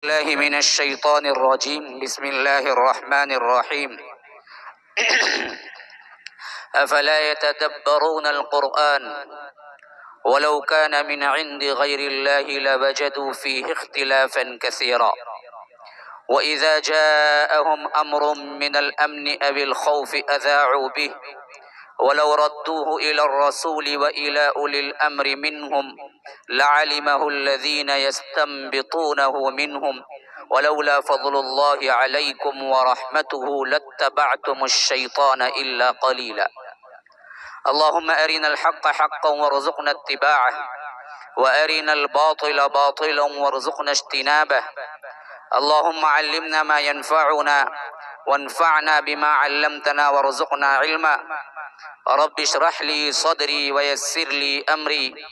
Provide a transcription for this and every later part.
الله من الشيطان الرجيم بسم الله الرحمن الرحيم أفلا يتدبرون القرآن ولو كان من عند غير الله لوجدوا فيه اختلافا كثيرا وإذا جاءهم أمر من الأمن أو الخوف أذاعوا به ولو ردوه إلى الرسول وإلى أولي الأمر منهم لعلمه الذين يستنبطونه منهم ولولا فضل الله عليكم ورحمته لاتبعتم الشيطان إلا قليلا اللهم أرنا الحق حقا وارزقنا اتباعه وأرنا الباطل باطلا وارزقنا اجتنابه اللهم علمنا ما ينفعنا وانفعنا بما علمتنا وارزقنا علما رب اشرح لي صدري ويسر لي أمري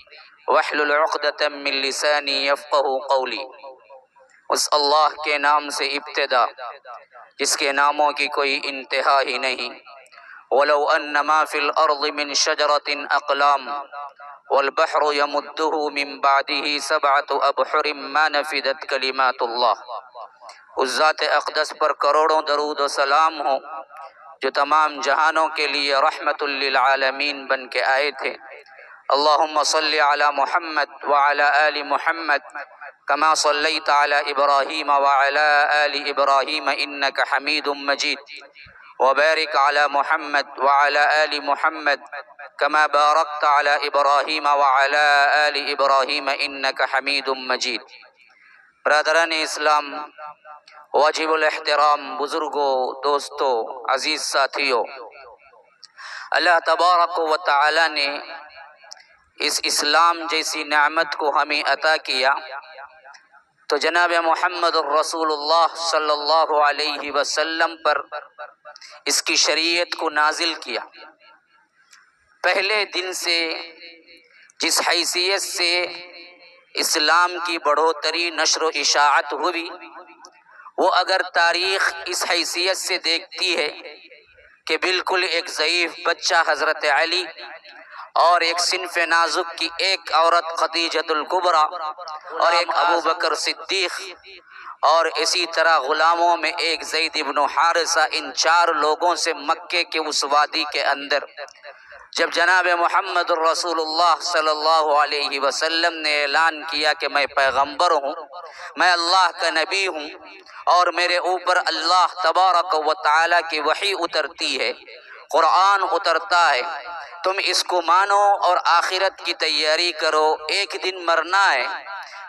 واحلل عقدة من لساني يفقه قولی۔ اس اللہ کے نام سے ابتدا جس کے ناموں کی کوئی انتہا ہی نہیں۔ وَلَوْ أَنَّ مَا فِي الْأَرْضِ مِنْ شَجَرَةٍ أَقْلَامٌ وَالْبَحْرُ يَمُدُّهُ مِنْ بَعْدِهِ سَبْعَةُ أَبْحُرٍ مَا نَفِدَتْ كَلِمَاتُ اللَّهِ۔ اس ذات اقدس پر کروڑوں درود و سلام ہو جو تمام جہانوں کے لیے رحمت للعالمین بن کے آئے تھے۔ اللہم صلی علی محمد وعلی آل محمد کما صلیت علی ابراہیم وعلی آل ابراہیم انک حمید مجید وبارک علی محمد وعلی آل محمد کما بارکت علی ابراہیم وعلی آل ابراہیم انک حمید مجید۔ برادران اسلام، واجب الاحترام بزرگوں، دوستوں، عزیز ساتھیوں، اللہ تبارک و تعالی نے اس اسلام جیسی نعمت کو ہمیں عطا کیا تو جناب محمد الرسول اللہ صلی اللہ علیہ وسلم پر اس کی شریعت کو نازل کیا۔ پہلے دن سے جس حیثیت سے اسلام کی بڑھوتری نشر و اشاعت ہوئی، وہ اگر تاریخ اس حیثیت سے دیکھتی ہے کہ بالکل ایک ضعیف بچہ حضرت علی اور ایک صنف نازک کی ایک عورت خدیجۃ الکبریٰ اور ایک ابو بکر صدیق اور اسی طرح غلاموں میں ایک زید بن حارثہ، ان چار لوگوں سے مکے کے اس وادی کے اندر جب جناب محمد الرسول اللہ صلی اللہ علیہ وسلم نے اعلان کیا کہ میں پیغمبر ہوں، میں اللہ کا نبی ہوں اور میرے اوپر اللہ تبارک و تعالی کی وحی اترتی ہے، قرآن اترتا ہے، تم اس کو مانو اور آخرت کی تیاری کرو، ایک دن مرنا ہے،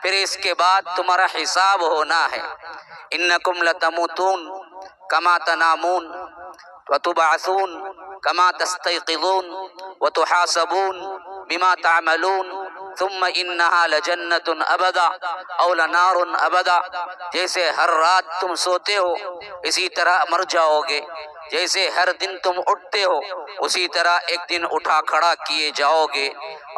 پھر اس کے بعد تمہارا حساب ہونا ہے۔ انکم لتموتون کما تنامون وتبعثون کما تستيقظون وتحاسبون بما تعملون ثم انہا لجنت ابدا او لنار ابدا۔ جیسے ہر رات تم سوتے ہو اسی طرح مر جاؤ گے، جیسے ہر دن تم اٹھتے ہو اسی طرح ایک دن اٹھا کھڑا کیے جاؤ گے،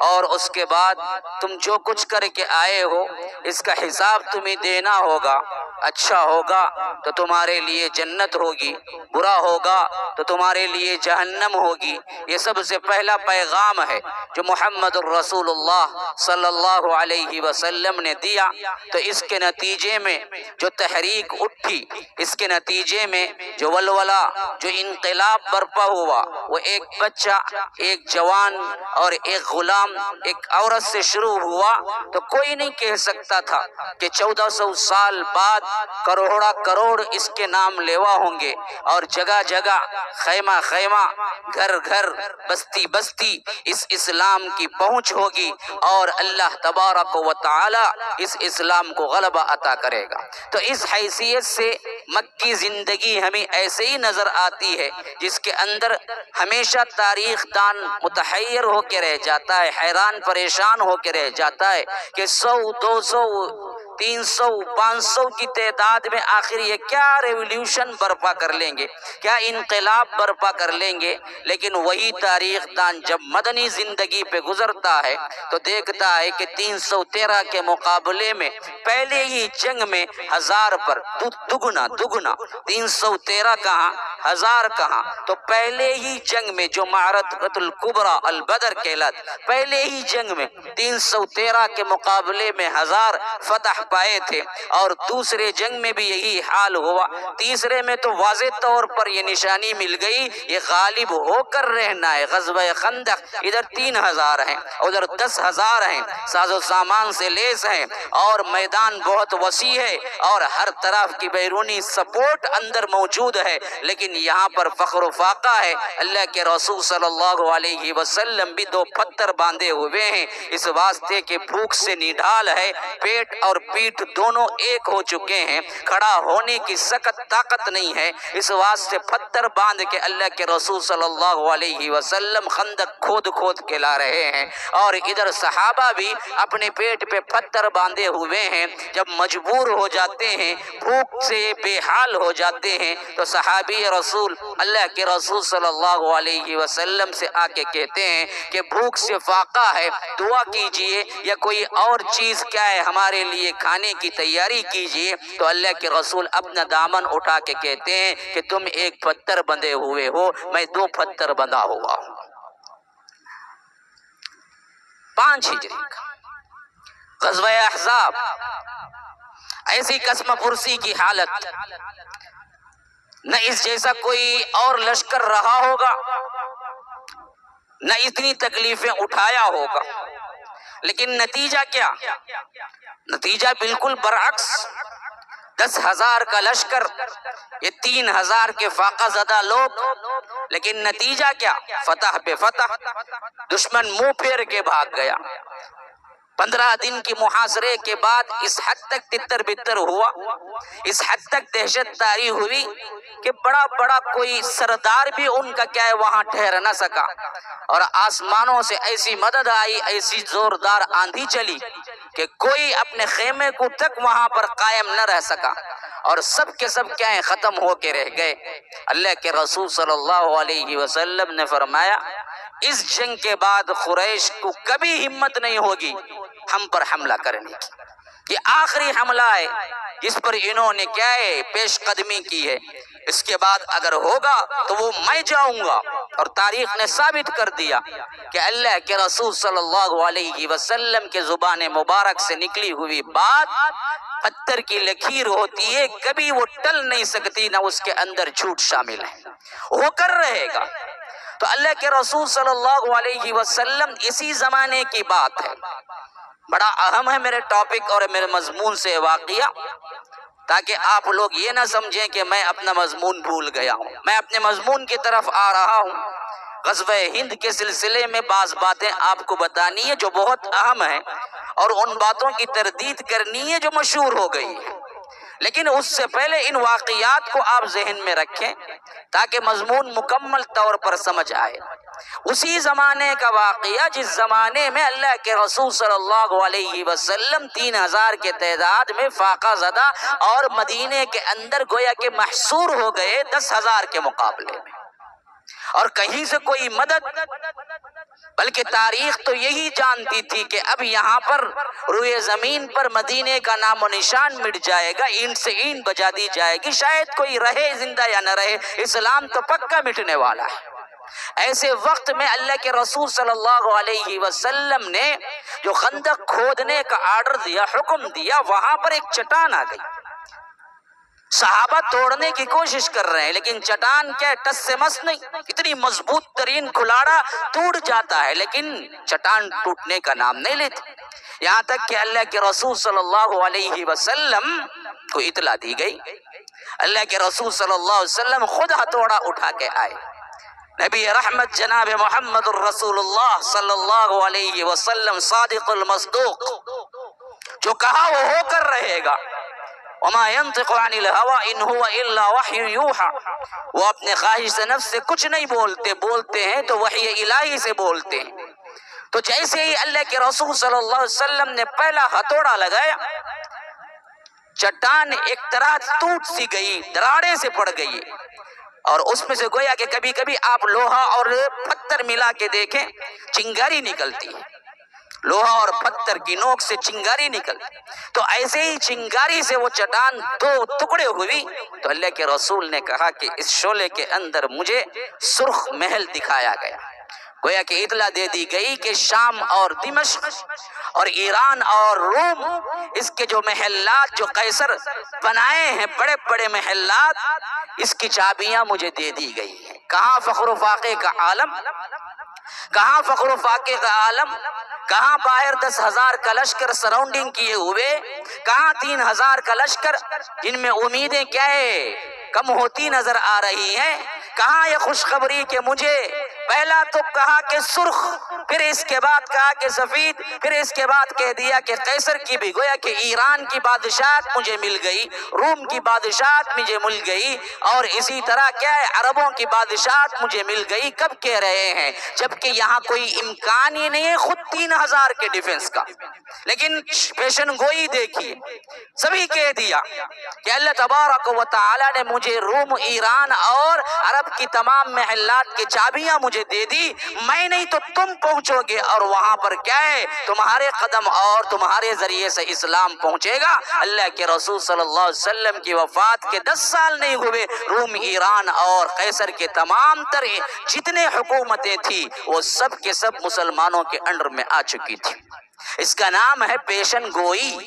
اور اس کے بعد تم جو کچھ کر کے آئے ہو اس کا حساب تمہیں دینا ہوگا۔ اچھا ہوگا تو تمہارے لیے جنت ہوگی، برا ہوگا تو تمہارے لیے جہنم ہوگی۔ یہ سب سے پہلا پیغام ہے جو محمد الرسول اللہ صلی اللہ علیہ وسلم نے دیا۔ تو اس کے نتیجے میں جو تحریک اٹھی، اس کے نتیجے میں جو ولولہ، جو انقلاب برپا ہوا، وہ ایک بچہ، ایک جوان اور ایک غلام، ایک عورت سے شروع ہوا۔ تو کوئی نہیں کہہ سکتا تھا کہ 1400 سال بعد کروڑا کروڑ اس کے نام لیوا ہوں گے اور جگہ جگہ، خیمہ خیمہ، گھر گھر، بستی بستی اس اسلام کی پہنچ ہوگی اور اللہ تبارک و تعالی اس اسلام کو غلبہ عطا کرے گا۔ تو اس حیثیت سے مکی زندگی ہمیں ایسے ہی نظر آتی ہے جس کے اندر ہمیشہ تاریخ دان متحیر ہو کے رہ جاتا ہے، حیران پریشان ہو کے رہ جاتا ہے کہ 100، 200، 300، 500 کی تعداد میں آخر یہ کیا ریولیوشن برپا کر لیں گے، کیا انقلاب برپا کر لیں گے۔ لیکن وہی تاریخ دان جب مدنی زندگی پہ گزرتا ہے تو دیکھتا ہے کہ 313 کے مقابلے میں پہلے ہی جنگ میں 1000 پر دگنا 313 کہاں، 1000 کہاں۔ تو پہلے ہی جنگ میں جو معرکۃ الکبریٰ البدر کہلات، پہلے ہی جنگ میں 313 کے مقابلے میں 1000 فتح پائے تھے، اور دوسرے جنگ میں بھی یہی حال ہوا، تیسرے میں تو واضح طور پر یہ نشانی مل گئی یہ غالب ہو کر رہنا ہے۔ غزوہ خندق ادھر 3000 ہیں، ادھر 10,000 ہیں، ساز و سامان سے لیس ہیں، اور میدان بہت وسیع ہے، اور ہر طرف کی بیرونی سپورٹ اندر موجود ہے، لیکن یہاں پر فخر و فاقہ ہے۔ اللہ کے رسول صلی اللہ علیہ وسلم بھی 2 پتھر باندھے ہوئے ہیں، اس واسطے کہ بھوک سے نڈھال ہے، پیٹ اور پیٹھ دونوں ایک ہو چکے ہیں، کھڑا ہونے کی سخت طاقت نہیں ہے، اس واسطے پتھر باندھ کے اللہ کے رسول صلی اللہ علیہ وسلم خندق کھود کھود کے لا رہے ہیں، اور ادھر صحابہ بھی اپنے پیٹ پہ پتھر باندھے ہوئے ہیں۔ جب مجبور ہو جاتے ہیں، بھوک سے بے حال ہو جاتے ہیں، تو صحابی رسول اللہ کے رسول صلی اللہ علیہ وسلم سے آ کے کہتے ہیں کہ بھوک سے فاقہ ہے، دعا کیجئے، یا کوئی اور چیز کیا ہے ہمارے لیے کھانے کی تیاری کیجئے۔ تو اللہ کے رسول اپنا دامن اٹھا کے کہتے ہیں کہ تم ایک پتھر بندھے ہوئے ہو، میں 2 پتھر بندھا ہوا ہوں۔ 5 ہجری کا غزوہ احزاب، ایسی قسم پرسی کی حالت، نہ اس جیسا کوئی اور لشکر رہا ہوگا، نہ اتنی تکلیفیں اٹھایا ہوگا، لیکن نتیجہ کیا؟ نتیجہ بالکل برعکس۔ 10,000 کا لشکر، یہ 3,000 کے فاقہ زدہ لوگ، لیکن نتیجہ کیا؟ فتح پہ فتح، دشمن منہ پھیر کے بھاگ گیا۔ 15 دن کی محاصرے کے بعد اس حد تک تتر بتر ہوا، اس حد تک دہشت طاری ہوئی کہ بڑا کوئی سردار بھی ان کا کیا ہے وہاں ٹھہر نہ سکا، اور آسمانوں سے ایسی مدد آئی، ایسی زوردار آندھی چلی کہ کوئی اپنے خیمے کو تک وہاں پر قائم نہ رہ سکا، اور سب کے سب کیا ہے ختم ہو کے رہ گئے۔ اللہ کے رسول صلی اللہ علیہ وسلم نے فرمایا اس جنگ کے بعد قریش کو کبھی ہمت نہیں ہوگی ہم پر حملہ کرنے کی، یہ آخری حملہ ہے جس پر انہوں نے کیا ہے پیش قدمی کی ہے، اس کے بعد اگر ہوگا تو وہ میں جاؤں گا۔ اور تاریخ نے ثابت کر دیا کہ اللہ کے رسول صلی اللہ علیہ وسلم کے زبان مبارک سے نکلی ہوئی بات پتھر کی لکیر ہوتی ہے، کبھی وہ ٹل نہیں سکتی، نہ اس کے اندر جھوٹ شامل ہے، ہو کر رہے گا۔ تو اللہ کے رسول صلی اللہ علیہ وسلم اسی زمانے کی بات ہے، بڑا اہم ہے میرے ٹاپک اور میرے مضمون سے واقعہ، تاکہ آپ لوگ یہ نہ سمجھیں کہ میں اپنا مضمون بھول گیا ہوں، میں اپنے مضمون کی طرف آ رہا ہوں۔ غزوہ ہند کے سلسلے میں بعض باتیں آپ کو بتانی ہے جو بہت اہم ہیں، اور ان باتوں کی تردید کرنی ہے جو مشہور ہو گئی ہے، لیکن اس سے پہلے ان واقعات کو آپ ذہن میں رکھیں تاکہ مضمون مکمل طور پر سمجھ آئے۔ اسی زمانے کا واقعہ جس زمانے میں اللہ کے رسول صلی اللہ علیہ وسلم 3,000 کے تعداد میں فاقہ زدہ اور مدینے کے اندر گویا کہ محصور ہو گئے 10,000 کے مقابلے میں، اور کہیں سے کوئی مدد، بلکہ تاریخ تو یہی جانتی تھی کہ اب یہاں پر روئے زمین پر مدینے کا نام و نشان مٹ جائے گا، اینٹ سے اینٹ بجا دی جائے گی، شاید کوئی رہے زندہ یا نہ رہے، اسلام تو پکا مٹنے والا ہے۔ ایسے وقت میں اللہ کے رسول صلی اللہ علیہ وسلم نے جو خندق کھودنے کا آرڈر دیا، حکم دیا، وہاں پر ایک چٹان آ گئی، صحابہ توڑنے کی کوشش کر رہے ہیں، لیکن چٹان کیا ٹس سے مس نہیں، اتنی مضبوط ترین کھلاڑا ٹوٹ جاتا ہے لیکن چٹان ٹوٹنے کا نام نہیں لیتی، یہاں تک کہ اللہ کے رسول صلی اللہ علیہ وسلم کو اطلاع دی گئی۔ اللہ کے رسول صلی اللہ علیہ وسلم خود ہتھوڑا اٹھا کے آئے، نبی رحمت جناب محمد الرسول اللہ صلی اللہ علیہ وسلم صادق المصدوق، جو کہا وہ ہو کر رہے گا، وما ينطق عن الهوى ان هو الا وحي يوحى، وہ اپنے خواہش نفس سے کچھ نہیں بولتے، بولتے ہیں تو وحی الہی سے بولتے ہیں۔ تو جیسے ہی اللہ کے رسول صلی اللہ علیہ وسلم نے پہلا ہتھوڑا لگایا، چٹان ایک طرح ٹوٹ سی گئی، دراڑے سے پڑ گئی، اور اس میں سے گویا کہ کبھی کبھی آپ لوہا اور پتھر ملا کے دیکھیں چنگاری نکلتی ہے، لوہا اور پتھر کی نوک سے چنگاری نکلتی، تو ایسے ہی چنگاری سے وہ چٹان 2 ٹکڑے ہوئی۔ تو اللہ کے رسول نے کہا کہ اس شعلے کے اندر مجھے سرخ محل دکھایا گیا، گویا کہ اطلاع دے دی گئی کہ شام اور دمشق اور ایران اور روم، اس کے جو محلات جو قیصر بنائے ہیں بڑے بڑے محلات، اس کی چابیاں مجھے دے دی گئی ہیں۔ کہاں فخر و فاقے کا عالم، کہاں فخر و فاقے کا عالم، کہاں باہر 10,000 کا لشکر سراؤنڈنگ کیے ہوئے، کہاں 3,000 کا لشکر جن میں امیدیں کیا ہے کم ہوتی نظر آ رہی ہیں، کہاں یہ خوشخبری کہ مجھے پہلا تو کہا کہ سرخ، پھر اس کے بعد کہا کہ سفید، پھر اس کے بعد کہہ دیا کہ قیصر کی بھی، گویا کہ ایران کی بادشاہت مجھے مل گئی، روم کی بادشاہت مجھے مل گئی، اور اسی طرح کیا ہے عربوں کی بادشاہت مجھے مل گئی۔ کب کہہ رہے ہیں؟ جبکہ یہاں کوئی امکان ہی نہیں ہے خود 3,000 کے ڈیفنس کا، لیکن پیشن گوئی دیکھیے، سبھی کہہ دیا کہ اللہ تبارک و تعالی نے مجھے روم، ایران اور عرب کی تمام محلات کی چابیاں مجھے دے دی، میں نہیں تو تم پہنچو گے، اور وہاں پر کیا ہے تمہارے قدم اور تمہارے ذریعے سے اسلام پہنچے گا۔ اللہ کے رسول صلی اللہ علیہ وسلم کی وفات کے 10 سال نہیں ہوئے، روم، ایران اور قیصر کے تمام تر جتنے حکومتیں تھی وہ سب کے سب مسلمانوں کے انڈر میں آ چکی تھی۔ اس کا نام ہے پیشن گوئی،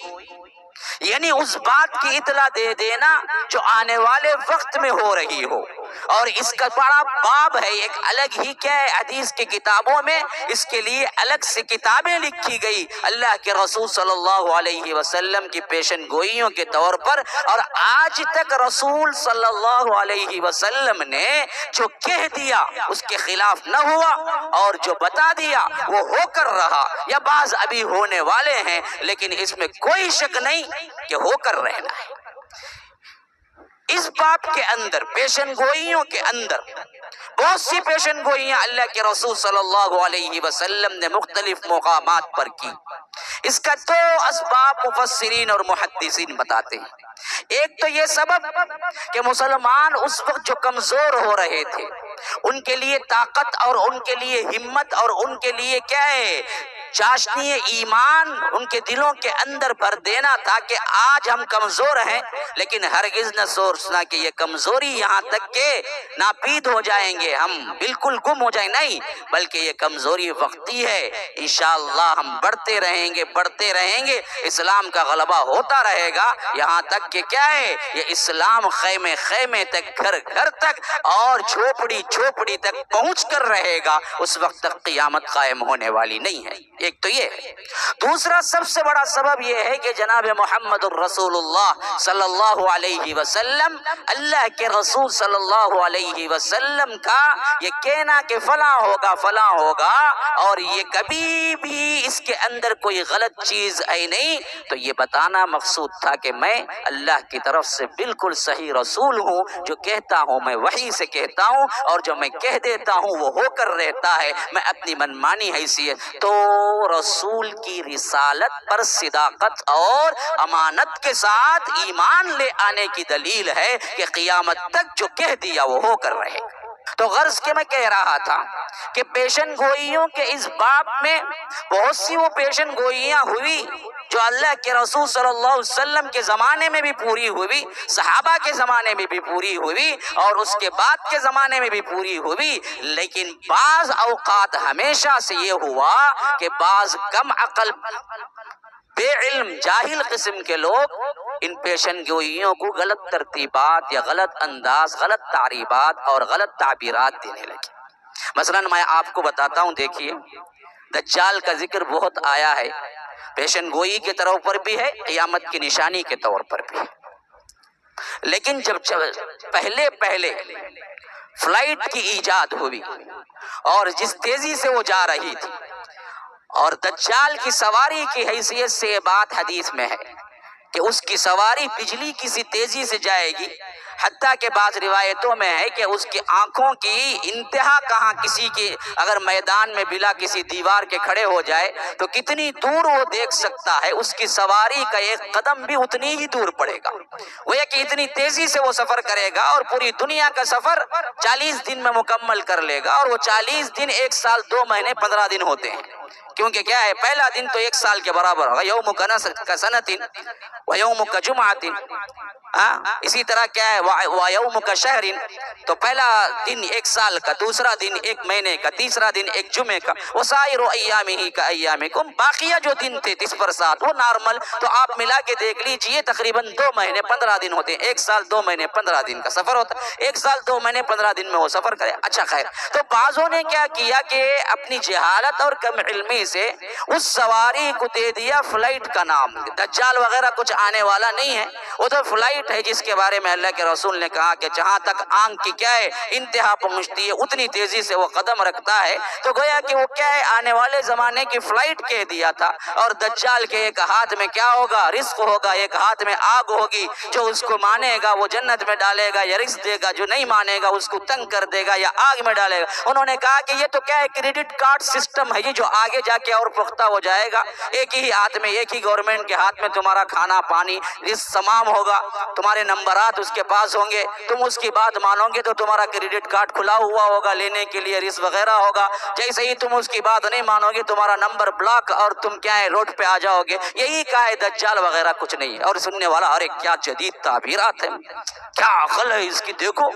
یعنی اس بات کی اطلاع دے دینا جو آنے والے وقت میں ہو رہی ہو۔ اور اس کا بڑا باب ہے، ایک الگ ہی کیا ہے حدیث کی کتابوں میں اس کے لیے الگ سے کتابیں لکھی گئی اللہ کے رسول صلی اللہ علیہ وسلم کی پیشن گوئیوں کے طور پر، اور آج تک رسول صلی اللہ علیہ وسلم نے جو کہہ دیا اس کے خلاف نہ ہوا، اور جو بتا دیا وہ ہو کر رہا، یا بعض ابھی ہونے والے ہیں، لیکن اس میں کوئی شک نہیں کہ ہو کر رہنا ہے۔ اس باب کے اندر پیشن گوئیوں کے اندر بہت سی پیشن گوئیاں اللہ کے رسول صلی اللہ علیہ وسلم نے مختلف مقامات پر کی۔ اس کا 2 اسباب مفسرین اور محدثین بتاتے ہیں۔ ایک تو یہ سبب کہ مسلمان اس وقت جو کمزور ہو رہے تھے ان کے لیے طاقت اور ان کے لیے ہمت اور ان کے لیے کیا ہے چاشنی ایمان ان کے دلوں کے اندر بھر دینا تھا کہ آج ہم کمزور ہیں، لیکن ہرگز نہ سوچنا کہ یہ کمزوری یہاں تک کہ ناپید ہو جائیں گے، ہم بالکل گم ہو جائیں، نہیں، بلکہ یہ کمزوری وقتی ہے، انشاءاللہ ہم بڑھتے رہیں گے، اسلام کا غلبہ ہوتا رہے گا، یہاں تک کہ کیا ہے یہ اسلام خیمے خیمے تک، گھر گھر تک اور جھوپڑی جھوپڑی تک پہنچ کر رہے گا، اس وقت تک قیامت قائم ہونے والی نہیں ہے۔ ایک تو یہ ہے۔ دوسرا سب سے بڑا سبب یہ ہے کہ جناب محمد الرسول اللہ صلی اللہ علیہ وسلم، اللہ کے رسول صلی اللہ علیہ وسلم کا یہ کہنا کہ فلاں ہوگا اور یہ کبھی بھی اس کے اندر کوئی غلط چیز ہے نہیں، تو یہ بتانا مقصود تھا کہ میں اللہ کی طرف سے بالکل صحیح رسول ہوں، جو کہتا ہوں میں وحی سے کہتا ہوں، اور جو میں کہہ دیتا ہوں وہ ہو کر رہتا ہے، میں اپنی منمانی حیثیت تو رسول کی رسالت پر صداقت اور امانت کے ساتھ ایمان لے آنے کی دلیل ہے کہ قیامت تک جو کہہ دیا وہ ہو کر رہے گا۔ تو غرض کے میں کہہ رہا تھا کہ پیشن گوئیوں کے اس باب میں بہت سی وہ پیشن گوئیاں ہوئی جو اللہ کے رسول صلی اللہ علیہ وسلم کے زمانے میں بھی پوری ہوئی، صحابہ کے زمانے میں بھی پوری ہوئی، اور اس کے بعد کے زمانے میں بھی پوری ہوئی، لیکن بعض اوقات ہمیشہ سے یہ ہوا کہ بعض کم عقل بے علم جاہل قسم کے لوگ ان پیشن گوئیوں کو غلط ترتیبات یا غلط انداز، غلط تعریبات اور غلط تعبیرات دینے لگے۔ مثلا میں آپ کو بتاتا ہوں، دیکھیے دجال کا ذکر بہت آیا ہے، پیشن گوئی کے طور پر بھی ہے، قیامت کی نشانی کے طور پر بھی ہے، لیکن جب پہلے فلائٹ کی ایجاد ہوئی اور جس تیزی سے وہ جا رہی تھی، اور دجال کی سواری کی حیثیت سے یہ بات حدیث میں ہے کہ اس کی سواری بجلی کی سی تیزی سے جائے گی، حتیٰ کہ بعض روایتوں میں ہے کہ اس کی آنکھوں کی انتہا کہاں، کسی کی اگر میدان میں بلا کسی دیوار کے کھڑے ہو جائے تو کتنی دور وہ دیکھ سکتا ہے، اس کی سواری کا ایک قدم بھی اتنی ہی دور پڑے گا، وہ یہ کہ اتنی تیزی سے وہ سفر کرے گا، اور پوری دنیا کا سفر 40 دن میں مکمل کر لے گا، اور وہ 40 دن 1 سال 2 مہینے 15 دن ہوتے ہیں، کیونکہ کیا ہے پہلا دن تو 1 سال کے برابر ہوگا، یوم کا سنتن و یوم کا جمعتن، اسی طرح کیا ہے وَيَوْمُ كَشَهْرٍ، تو پہلا دن ایک سال کا، دوسرا دن ایک مہینے کا، تیسرا دن ایک جمعے کا، وَسَائِرُ أَيَّامِهِ كَأَيَّامِكُمْ، باقیہ جو دن تھے 30 پر 7 وہ نارمل، تو آپ ملا کے دیکھ لیجئے تقریباً 2 مہینے 15 دن ہوتے ہیں، ایک سال 2 مہینے 15 دن کا سفر ہوتا ہے، ایک سال 2 مہینے 15 دن میں وہ سفر کرے۔ اچھا خیر، تو بعضوں نے کیا کیا کہ اپنی جہالت اور کم علمی سے اس سواری کو دے دیا فلائٹ کا نام، دجال وغیرہ کچھ آنے والا نہیں ہے، وہ تو فلائٹ ہے جس کے بارے میں اللہ کے رسول نے کہا کہ جہاں تک آنکھ کی کیا ہے انتہا پہنچتی ہے اتنی تیزی سے وہ قدم رکھتا ہے، تو گویا کہ وہ کیا ہے آنے والے زمانے کی فلائٹ کہہ دیا تھا۔ اور دجال کے ایک ہاتھ میں کیا ہوگا؟ رزق ہوگا، ایک ہاتھ میں آگ ہوگی، جو اس کو مانے گا وہ جنت میں ڈالے گا یا رزق دے گا، جو نہیں مانے گا اس کو تنگ کر دے گا یا آگ میں ڈالے گا۔ انہوں نے کہا کہ یہ تو کیا ہے کریڈٹ کارڈ سسٹم ہے، یہ جو آگے جا کے اور پختہ ہو جائے گا، ایک ہی ہاتھ میں، ایک ہی گورنمنٹ کے ہاتھ میں تمہارا کھانا پانی رزق تمام ہوگا، تمہارے نمبرات اس کے پاس ہوں گے، تم اس کی بات مانو گے تو تمہارا کریڈٹ کارڈ کھلا ہوا ہوگا لینے کے لیے رزق وغیرہ ہوگا، جیسے ہی تم اس کی بات نہیں مانو گے تمہارا نمبر بلاک اور تم کیا ہے روڈ پہ آ جاؤ گے۔ یہی کہا ہے دجال وغیرہ کچھ نہیں ہے۔ اور سننے والا ارے کیا جدید تعبیرات ہیں، کیا عقل ہے اس کی، دیکھو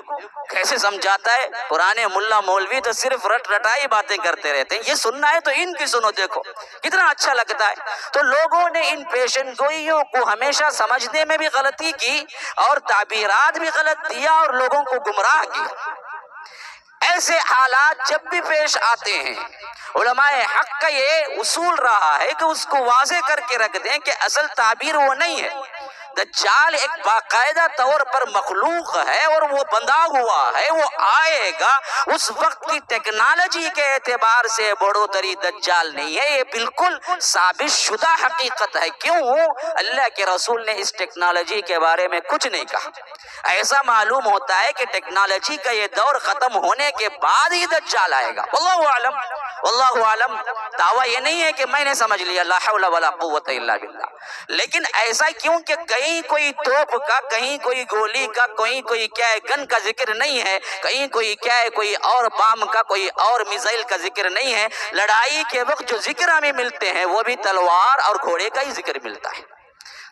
کیسے سمجھاتا ہے۔ پرانے ملا مولوی تو صرف رٹ رٹائی باتیں کرتے رہتے ہیں، یہ سننا ہے تو ان کی سنو، دیکھو کتنا اچھا لگتا ہے۔ تو لوگوں نے ان پیشن گوئیوں کو ہمیشہ سمجھنے میں بھی غلطی کی اور تعبیرات بھی غلط دیا اور لوگوں کو گمراہ کیا۔ ایسے حالات جب بھی پیش آتے ہیں علماء حق کا یہ اصول رہا ہے کہ اس کو واضح کر کے رکھ دیں کہ اصل تعبیر وہ نہیں ہے۔ دجال ایک باقاعدہ طور پر مخلوق ہے اور وہ بندھا ہوا ہے، وہ آئے گا۔ اس وقت کی ٹیکنالوجی کے اعتبار سے بڑھوتری دجال نہیں ہے، یہ بالکل ثابت شدہ حقیقت ہے۔ کیوں؟ اللہ کے رسول نے اس ٹیکنالوجی کے بارے میں کچھ نہیں کہا۔ ایسا معلوم ہوتا ہے کہ ٹیکنالوجی کا یہ دور ختم ہونے کے بعد ہی دجال آئے گا۔ واللہ اعلم، واللہ اعلم۔ دعویٰ یہ نہیں ہے کہ میں نے سمجھ لیا، لا حول ولا قوت الا باللہ، لیکن ایسا کیوں کہ کہیں کوئی توپ کا، کہیں کوئی گولی کا، کہیں کوئی کیا ہے گن کا ذکر نہیں ہے، کہیں کوئی کیا ہے کوئی اور بام کا، کوئی اور میزائل کا ذکر نہیں ہے۔ لڑائی کے وقت جو ذکر ہمیں ملتے ہیں وہ بھی تلوار اور گھوڑے کا ہی ذکر ملتا ہے۔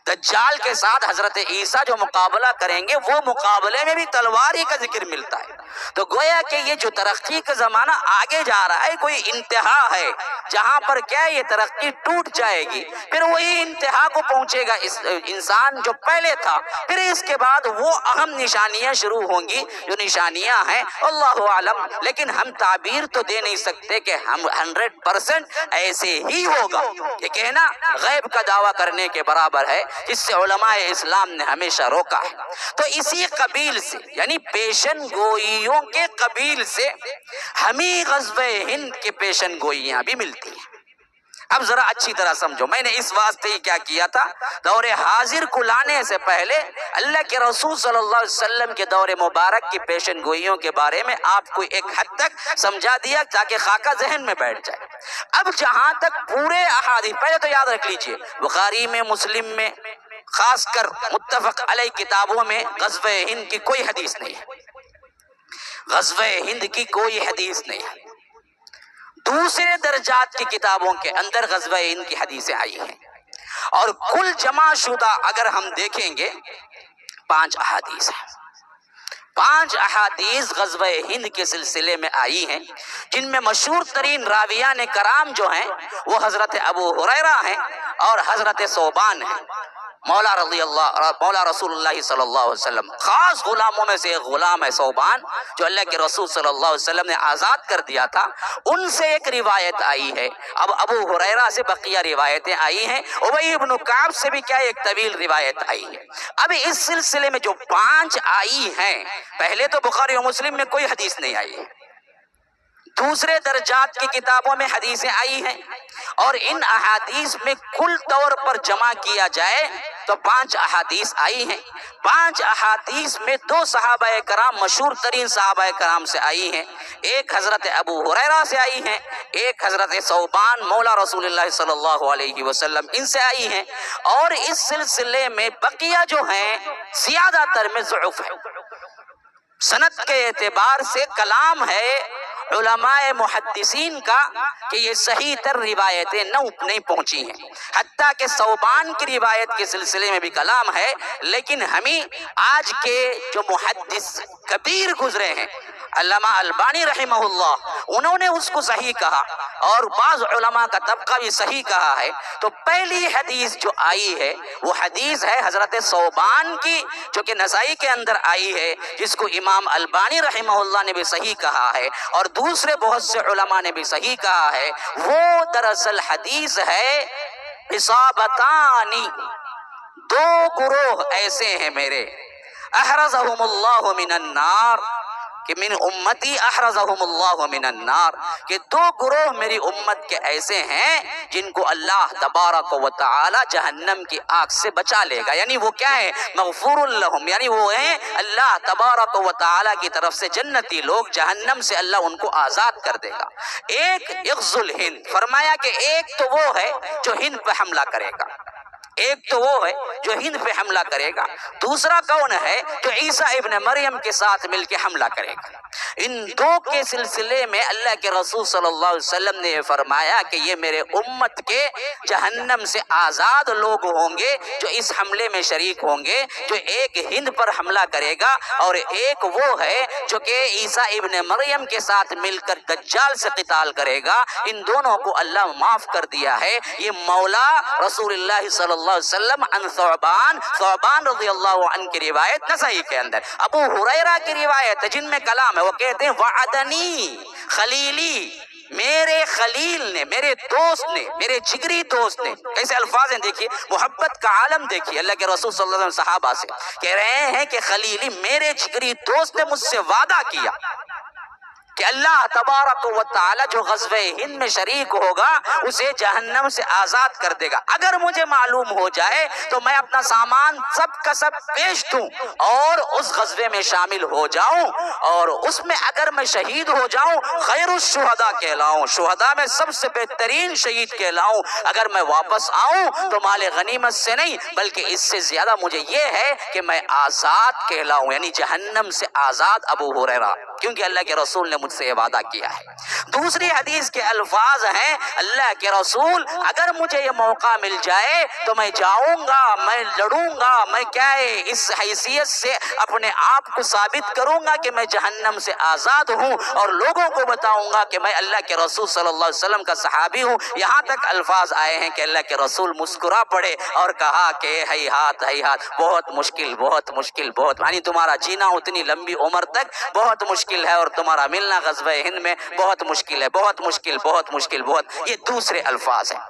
دجال کے ساتھ حضرت عیسیٰ جو مقابلہ کریں گے وہ مقابلے میں بھی تلوار ہی کا ذکر ملتا ہے۔ تو گویا کہ یہ جو ترقی کا زمانہ آگے جا رہا ہے کوئی انتہا ہے جہاں پر کیا یہ ترقی ٹوٹ جائے گی، پھر وہی انتہا کو پہنچے گا اس انسان جو پہلے تھا، پھر اس کے بعد وہ اہم نشانیاں شروع ہوں گی جو نشانیاں ہیں اللہ عالم۔ لیکن ہم تعبیر تو دے نہیں سکتے کہ ہم 100% ایسے ہی ہوگا، یہ کہنا غیب کا دعویٰ کرنے کے برابر ہے، جس سے علماء اسلام نے ہمیشہ روکا ہے۔ تو اسی قبیل سے یعنی پیشن گوئیوں کے قبیل سے ہمیں غزوہ ہند کے پیشن گوئیاں بھی ملتی ہیں۔ اب ذرا اچھی طرح سمجھو، میں نے اس واسطے ہی کیا کیا تھا، دور حاضر کو لانے سے پہلے اللہ کے رسول صلی اللہ علیہ وسلم کے دور مبارک کی پیشن گوئیوں کے بارے میں آپ کو ایک حد تک سمجھا دیا تاکہ خاکہ ذہن میں بیٹھ جائے۔ اب جہاں تک پورے احادیث، پہلے تو یاد رکھ لیجئے بخاری میں، مسلم میں، خاص کر متفق علیہ کتابوں میں غزوہ ہند کی کوئی حدیث نہیں ہے، غزوہ ہند کی کوئی حدیث نہیں ہے۔ دوسرے درجات کی کتابوں کے اندر غزوہ ہند کی حدیثیں آئی ہیں، اور کل جمع شدہ اگر ہم دیکھیں گے 5 احادیث ہیں۔ 5 احادیث غزوہ ہند کے سلسلے میں آئی ہیں، جن میں مشہور ترین راویان کرام جو ہیں وہ حضرت ابو ہریرہ ہیں اور حضرت ثوبان ہیں۔ مولا رسول اللہ صلی اللہ علیہ وسلم خاص غلاموں میں سے ایک غلام ہے ثوبان، جو اللہ کے رسول صلی اللہ علیہ وسلم نے آزاد کر دیا تھا، ان سے ایک روایت آئی ہے۔ اب ابو ہریرہ سے بقیہ روایتیں آئی ہیں، ابی بن کعب سے بھی کیا ایک طویل روایت آئی ہے۔ اب اس سلسلے میں جو 5 آئی ہیں، پہلے تو بخاری و مسلم میں کوئی حدیث نہیں آئی ہے، دوسرے درجات کی کتابوں میں حدیثیں آئی ہیں، اور ان احادیث میں کل طور پر جمع کیا جائے تو 5 احادیث آئی ہیں۔ 5 احادیث میں 2 صحابہ کرام مشہور ترین صحابہ کرام سے آئی ہیں، ایک حضرت ابو ہریرہ سے آئی ہیں، ایک حضرت ثوبان مولا رسول اللہ صلی اللہ علیہ وسلم ان سے آئی ہیں، اور اس سلسلے میں بقیہ جو ہیں زیادہ تر میں ضعف ہے، سند کے اعتبار سے کلام ہے علماء محدثین کا کہ یہ صحیح تر روایتیں نہیں پہنچی ہیں، حتیٰ کہ ثوبان کی روایت کے سلسلے میں بھی کلام ہے، لیکن ہمیں آج کے جو محدث کبیر گزرے ہیں علامہ البانی رحمہ اللہ، انہوں نے اس کو صحیح کہا اور بعض علماء کا طبقہ بھی صحیح کہا ہے۔ تو پہلی حدیث جو آئی ہے وہ حدیث ہے حضرت ثوبان کی، جو کہ نسائی کے اندر آئی ہے، جس کو امام البانی رحمہ اللہ نے بھی صحیح کہا ہے اور دوسرے بہت سے علماء نے بھی صحیح کہا ہے۔ وہ دراصل حدیث ہے اصابتانی، دو گروہ ایسے ہیں میرے، احرزہم اللہ من النار، کہ من امتی احرزہم اللہ من النار، کہ دو گروہ میری امت کے ایسے ہیں جن کو اللہ تبارک و تعالی جہنم کی آگ سے بچا لے گا۔ یعنی وہ کیا ہے؟ مغفور لہم، یعنی وہ ہیں اللہ تبارک و تعالی کی طرف سے جنتی لوگ، جہنم سے اللہ ان کو آزاد کر دے گا۔ ایک یغزو الہند، فرمایا کہ ایک تو وہ ہے جو ہند پہ حملہ کرے گا، ایک تو وہ ہے جو ہند پہ حملہ کرے گا، دوسرا کون ہے؟ جو عیسیٰ ابن مریم کے ساتھ مل کے حملہ کرے گا۔ ان دو کے سلسلے میں اللہ کے رسول صلی اللہ علیہ وسلم نے فرمایا کہ یہ میرے امت کے جہنم سے آزاد لوگ ہوں گے جو اس حملے میں شریک ہوں گے، جو ایک ہند پر حملہ کرے گا اور ایک وہ ہے جو کہ عیسیٰ ابن مریم کے ساتھ مل کر دجال سے قتال کرے گا۔ ان دونوں کو اللہ معاف کر دیا ہے۔ یہ مولا رسول اللہ صلی اللہ علیہ وسلم عن ثعبان رضی اللہ عنہ کی روایت نسائی کے اندر، ابو ہریرہ کی روایت ہے جن میں کلام ہے، وہ کہتے ہیں وعدنی خلیلی، میرے خلیل نے، میرے دوست نے، میرے جگری دوست نے، کیسے الفاظ ہیں دیکھیے، محبت کا عالم دیکھیے اللہ کے رسول صلی اللہ علیہ وسلم صحابہ سے کہہ رہے ہیں کہ خلیلی، میرے جگری دوست نے مجھ سے وعدہ کیا کہ اللہ تبارک و تعالی جو غزوہ ہند میں شریک ہوگا اسے جہنم سے آزاد کر دے گا۔ اگر مجھے معلوم ہو جائے تو میں اپنا سامان سب کا سب بیچ دوں اور اس غزوے میں شامل ہو جاؤں، اور اس میں اگر میں شہید ہو جاؤں خیر الشہداء کہلاؤں، شہداء میں سب سے بہترین شہید کہلاؤں۔ اگر میں واپس آؤں تو مال غنیمت سے نہیں بلکہ اس سے زیادہ مجھے یہ ہے کہ میں آزاد کہلاؤں، یعنی جہنم سے آزاد ابو ہریرہ، کیونکہ اللہ کے رسول نے مجھ سے یہ وعدہ کیا ہے۔ دوسری حدیث کے الفاظ ہیں اللہ کے رسول اگر مجھے یہ موقع مل جائے تو میں جاؤں گا، میں لڑوں گا، میں کیا ہے اس حیثیت سے اپنے آپ کو ثابت کروں گا کہ میں جہنم سے آزاد ہوں اور لوگوں کو بتاؤں گا کہ میں اللہ کے رسول صلی اللہ علیہ وسلم کا صحابی ہوں۔ یہاں تک الفاظ آئے ہیں کہ اللہ کے رسول مسکرا پڑے اور کہا کہ ہیہات ہیہات، بہت مشکل بہت مشکل بہت، یعنی تمہارا جینا اتنی لمبی عمر تک بہت مشکل ہے اور تمہارا ملنا غزوہ ہند میں بہت مشکل ہے، بہت مشکل بہت مشکل بہت، یہ دوسرے الفاظ ہیں۔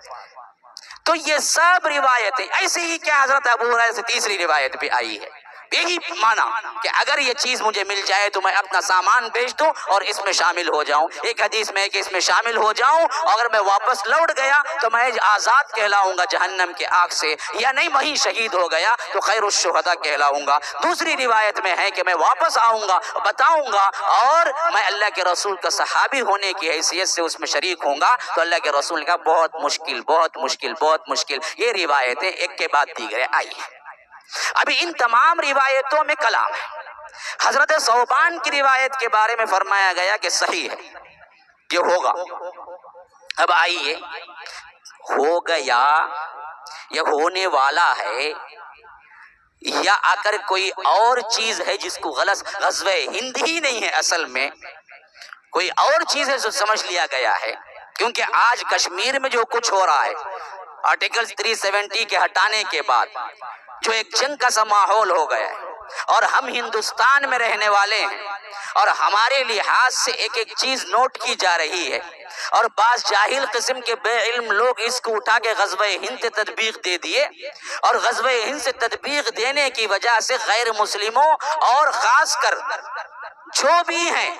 تو یہ سب روایتیں ایسے ہی کیا حضرت ابو ہریرہ سے تیسری روایت بھی آئی ہے، یہی معنی کہ اگر یہ چیز مجھے مل جائے تو میں اپنا سامان بیچ دوں اور اس میں شامل ہو جاؤں۔ ایک حدیث میں ہے کہ اس میں شامل ہو جاؤں، اگر میں واپس لوٹ گیا تو میں آزاد کہلاؤں گا جہنم کے آگ سے، یا نہیں وہیں شہید ہو گیا تو خیر الشہداء کہلاؤں گا۔ دوسری روایت میں ہے کہ میں واپس آؤں گا، بتاؤں گا اور میں اللہ کے رسول کا صحابی ہونے کی حیثیت سے اس میں شریک ہوں گا، تو اللہ کے رسول نے کہا بہت مشکل بہت مشکل بہت مشکل۔ یہ روایتیں ایک کے بعد دیگرے آئی ہیں۔ ابھی ان تمام روایتوں میں کلام ہے۔ حضرت ثوبان کی روایت کے بارے میں فرمایا گیا کہ صحیح ہے، یہ ہوگا۔ اب آئیے، ہو گیا یا ہونے والا ہے یا اگر کوئی اور چیز ہے جس کو غلط، غزوہ ہند ہی نہیں ہے اصل میں، کوئی اور چیز ہے جو سمجھ لیا گیا ہے، کیونکہ آج کشمیر میں جو کچھ ہو رہا ہے آرٹیکل 370 کے ہٹانے کے بعد جو ایک جنگ کا سا ماحول ہو گیا ہے، اور ہم ہندوستان میں رہنے والے ہیں اور ہمارے لحاظ سے ایک ایک چیز نوٹ کی جا رہی ہے، اور بعض جاہل قسم کے بے علم لوگ اس کو اٹھا کے غزوہ ہند سے تطبیق دے دیے، اور غزوہ ہند سے تطبیق دینے کی وجہ سے غیر مسلموں اور خاص کر جو بھی ہیں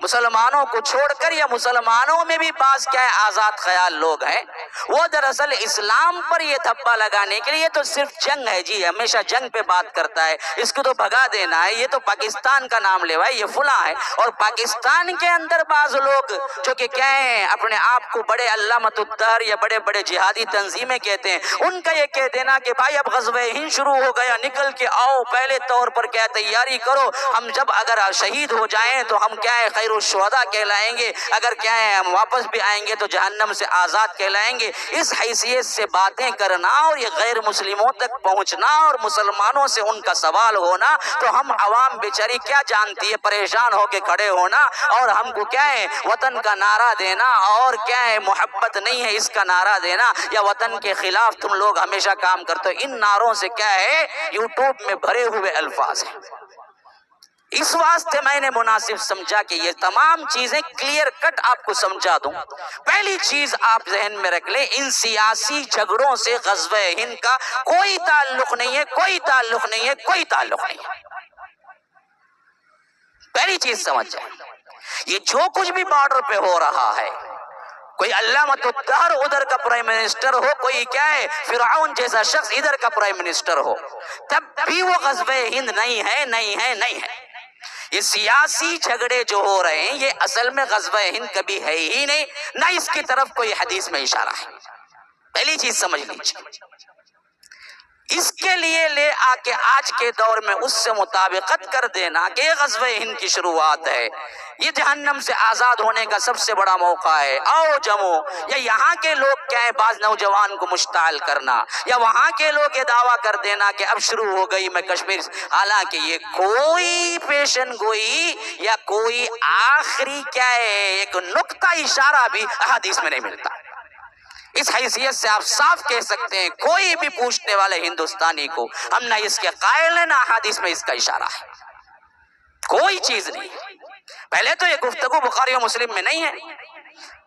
مسلمانوں کو چھوڑ کر یا مسلمانوں میں بھی بعض کیا ہے آزاد خیال لوگ ہیں، وہ دراصل اسلام پر یہ تھپا لگانے کے لیے تو صرف جنگ ہے جی، ہمیشہ جنگ پہ بات کرتا ہے، اس کو تو بھگا دینا ہے، یہ تو پاکستان کا نام لے بھائی، یہ فلاں ہے۔ اور پاکستان کے اندر بعض لوگ جو کہ کیا ہیں اپنے آپ کو بڑے علامت الدہر یا بڑے بڑے جہادی تنظیمیں کہتے ہیں، ان کا یہ کہہ دینا کہ بھائی اب غزوہ ہند شروع ہو گیا، نکل کے آؤ، پہلے طور پر کیا تیاری کرو، ہم جب اگر شہید ہو جائیں تو ہم کیا ہے خیر خیر الشہداء کہلائیں گے، اگر کیا ہے ہم واپس بھی آئیں گے تو جہنم سے آزاد کہلائیں گے۔ اس حیثیت سے باتیں کرنا اور یہ غیر مسلموں تک پہنچنا اور مسلمانوں سے ان کا سوال ہونا، تو ہم عوام بیچاری کیا جانتی ہے، پریشان ہو کے کھڑے ہونا اور ہم کو کیا ہے وطن کا نعرہ دینا اور کیا ہے محبت نہیں ہے اس کا نعرہ دینا، یا وطن کے خلاف تم لوگ ہمیشہ کام کرتے ہو۔ ان نعروں سے کیا ہے یوٹیوب میں بھرے ہوئے الفاظ ہیں۔ اس واسطے میں نے مناسب سمجھا کہ یہ تمام چیزیں کلیئر کٹ آپ کو سمجھا دوں۔ پہلی چیز آپ ذہن میں رکھ لیں، ان سیاسی جھگڑوں سے غزوہ ہند کا کوئی تعلق نہیں ہے، کوئی تعلق نہیں ہے، کوئی تعلق نہیں ہے۔ پہلی چیز سمجھ جائیں، یہ جو کچھ بھی بارڈر پہ ہو رہا ہے، کوئی علامہ الدہر ادھر کا پرائم منسٹر ہو، کوئی کیا ہے فرعون جیسا شخص ادھر کا پرائم منسٹر ہو، تب بھی وہ غزوہ ہند نہیں ہے، نہیں ہے، نہیں ہے۔ یہ سیاسی جھگڑے جو ہو رہے ہیں یہ اصل میں غزوہ ہند کبھی ہے ہی نہیں، نہ اس کی طرف کوئی حدیث میں اشارہ ہے۔ پہلی چیز سمجھ لیجیے۔ اس کے لیے لے آ کے آج کے دور میں اس سے مطابقت کر دینا کہ یہ غزوہ ہند کی شروعات ہے، یہ جہنم سے آزاد ہونے کا سب سے بڑا موقع ہے، آؤ جمو، یا یہاں کے لوگ کیا ہے بعض نوجوان کو مشتعل کرنا، یا وہاں کے لوگ یہ دعویٰ کر دینا کہ اب شروع ہو گئی میں کشمیر، حالانکہ یہ کوئی پیشن گوئی یا کوئی آخری کیا ہے ایک نقطہ اشارہ بھی احادیث میں نہیں ملتا۔ اس حیثیت سے آپ صاف کہہ سکتے ہیں کوئی بھی پوچھنے والے ہندوستانی کو ہم نہ اس کے قائل ہیں نہ حدیث میں اس کا اشارہ ہے، کوئی چیز نہیں۔ پہلے تو یہ گفتگو بخاری و مسلم میں نہیں ہے،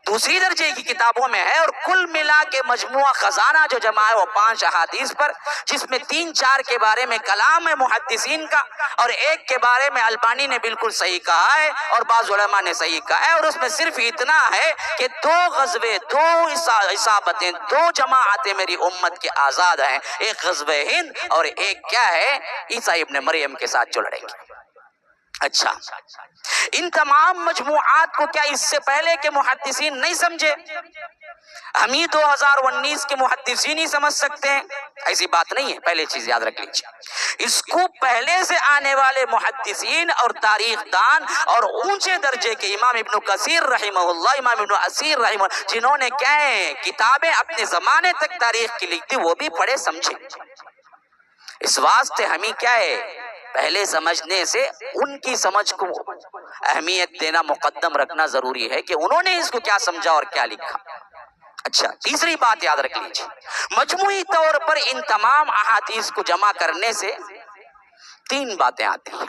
دوسری درجے کی کتابوں میں ہے، اور کل ملا کے مجموعہ خزانہ جو جمع ہے وہ 5 احادیث پر، جس میں 3-4 کے بارے میں کلام ہے محدثین کا، اور ایک کے بارے میں البانی نے بالکل صحیح کہا ہے اور بعض علماء نے صحیح کہا ہے، اور اس میں صرف اتنا ہے کہ 2 غزوے، 2 اصابتیں، 2 جماعتیں میری امت کے آزاد ہیں، ایک غزوہ ہند اور ایک کیا ہے عیسیٰ ابن مریم کے ساتھ جو لڑیں گے۔ اچھا، ان تمام مجموعات کو کیا اس سے پہلے کے محدثین نہیں سمجھے؟ ہم ہی 2019 کے محدثین ہی سمجھ سکتے ہیں؟ ایسی بات نہیں ہے، پہلے چیز یاد رکھ لیجیے۔ اس کو پہلے سے آنے والے محدثین اور تاریخ دان اور اونچے درجے کے امام ابن کثیر رحمہ اللہ، امام ابن اسیر رحمہ اللہ، جنہوں نے کیا ہے کتابیں اپنے زمانے تک تاریخ کی لکھی تھی، وہ بھی پڑھے سمجھے۔ اس واسطے ہمیں کیا ہے پہلے سمجھنے سے ان کی سمجھ کو اہمیت دینا، مقدم رکھنا ضروری ہے کہ انہوں نے اس کو کیا سمجھا اور کیا لکھا۔ اچھا، تیسری بات یاد رکھ لیجیے، مجموعی طور پر ان تمام احادیث کو جمع کرنے سے 3 باتیں آتی ہیں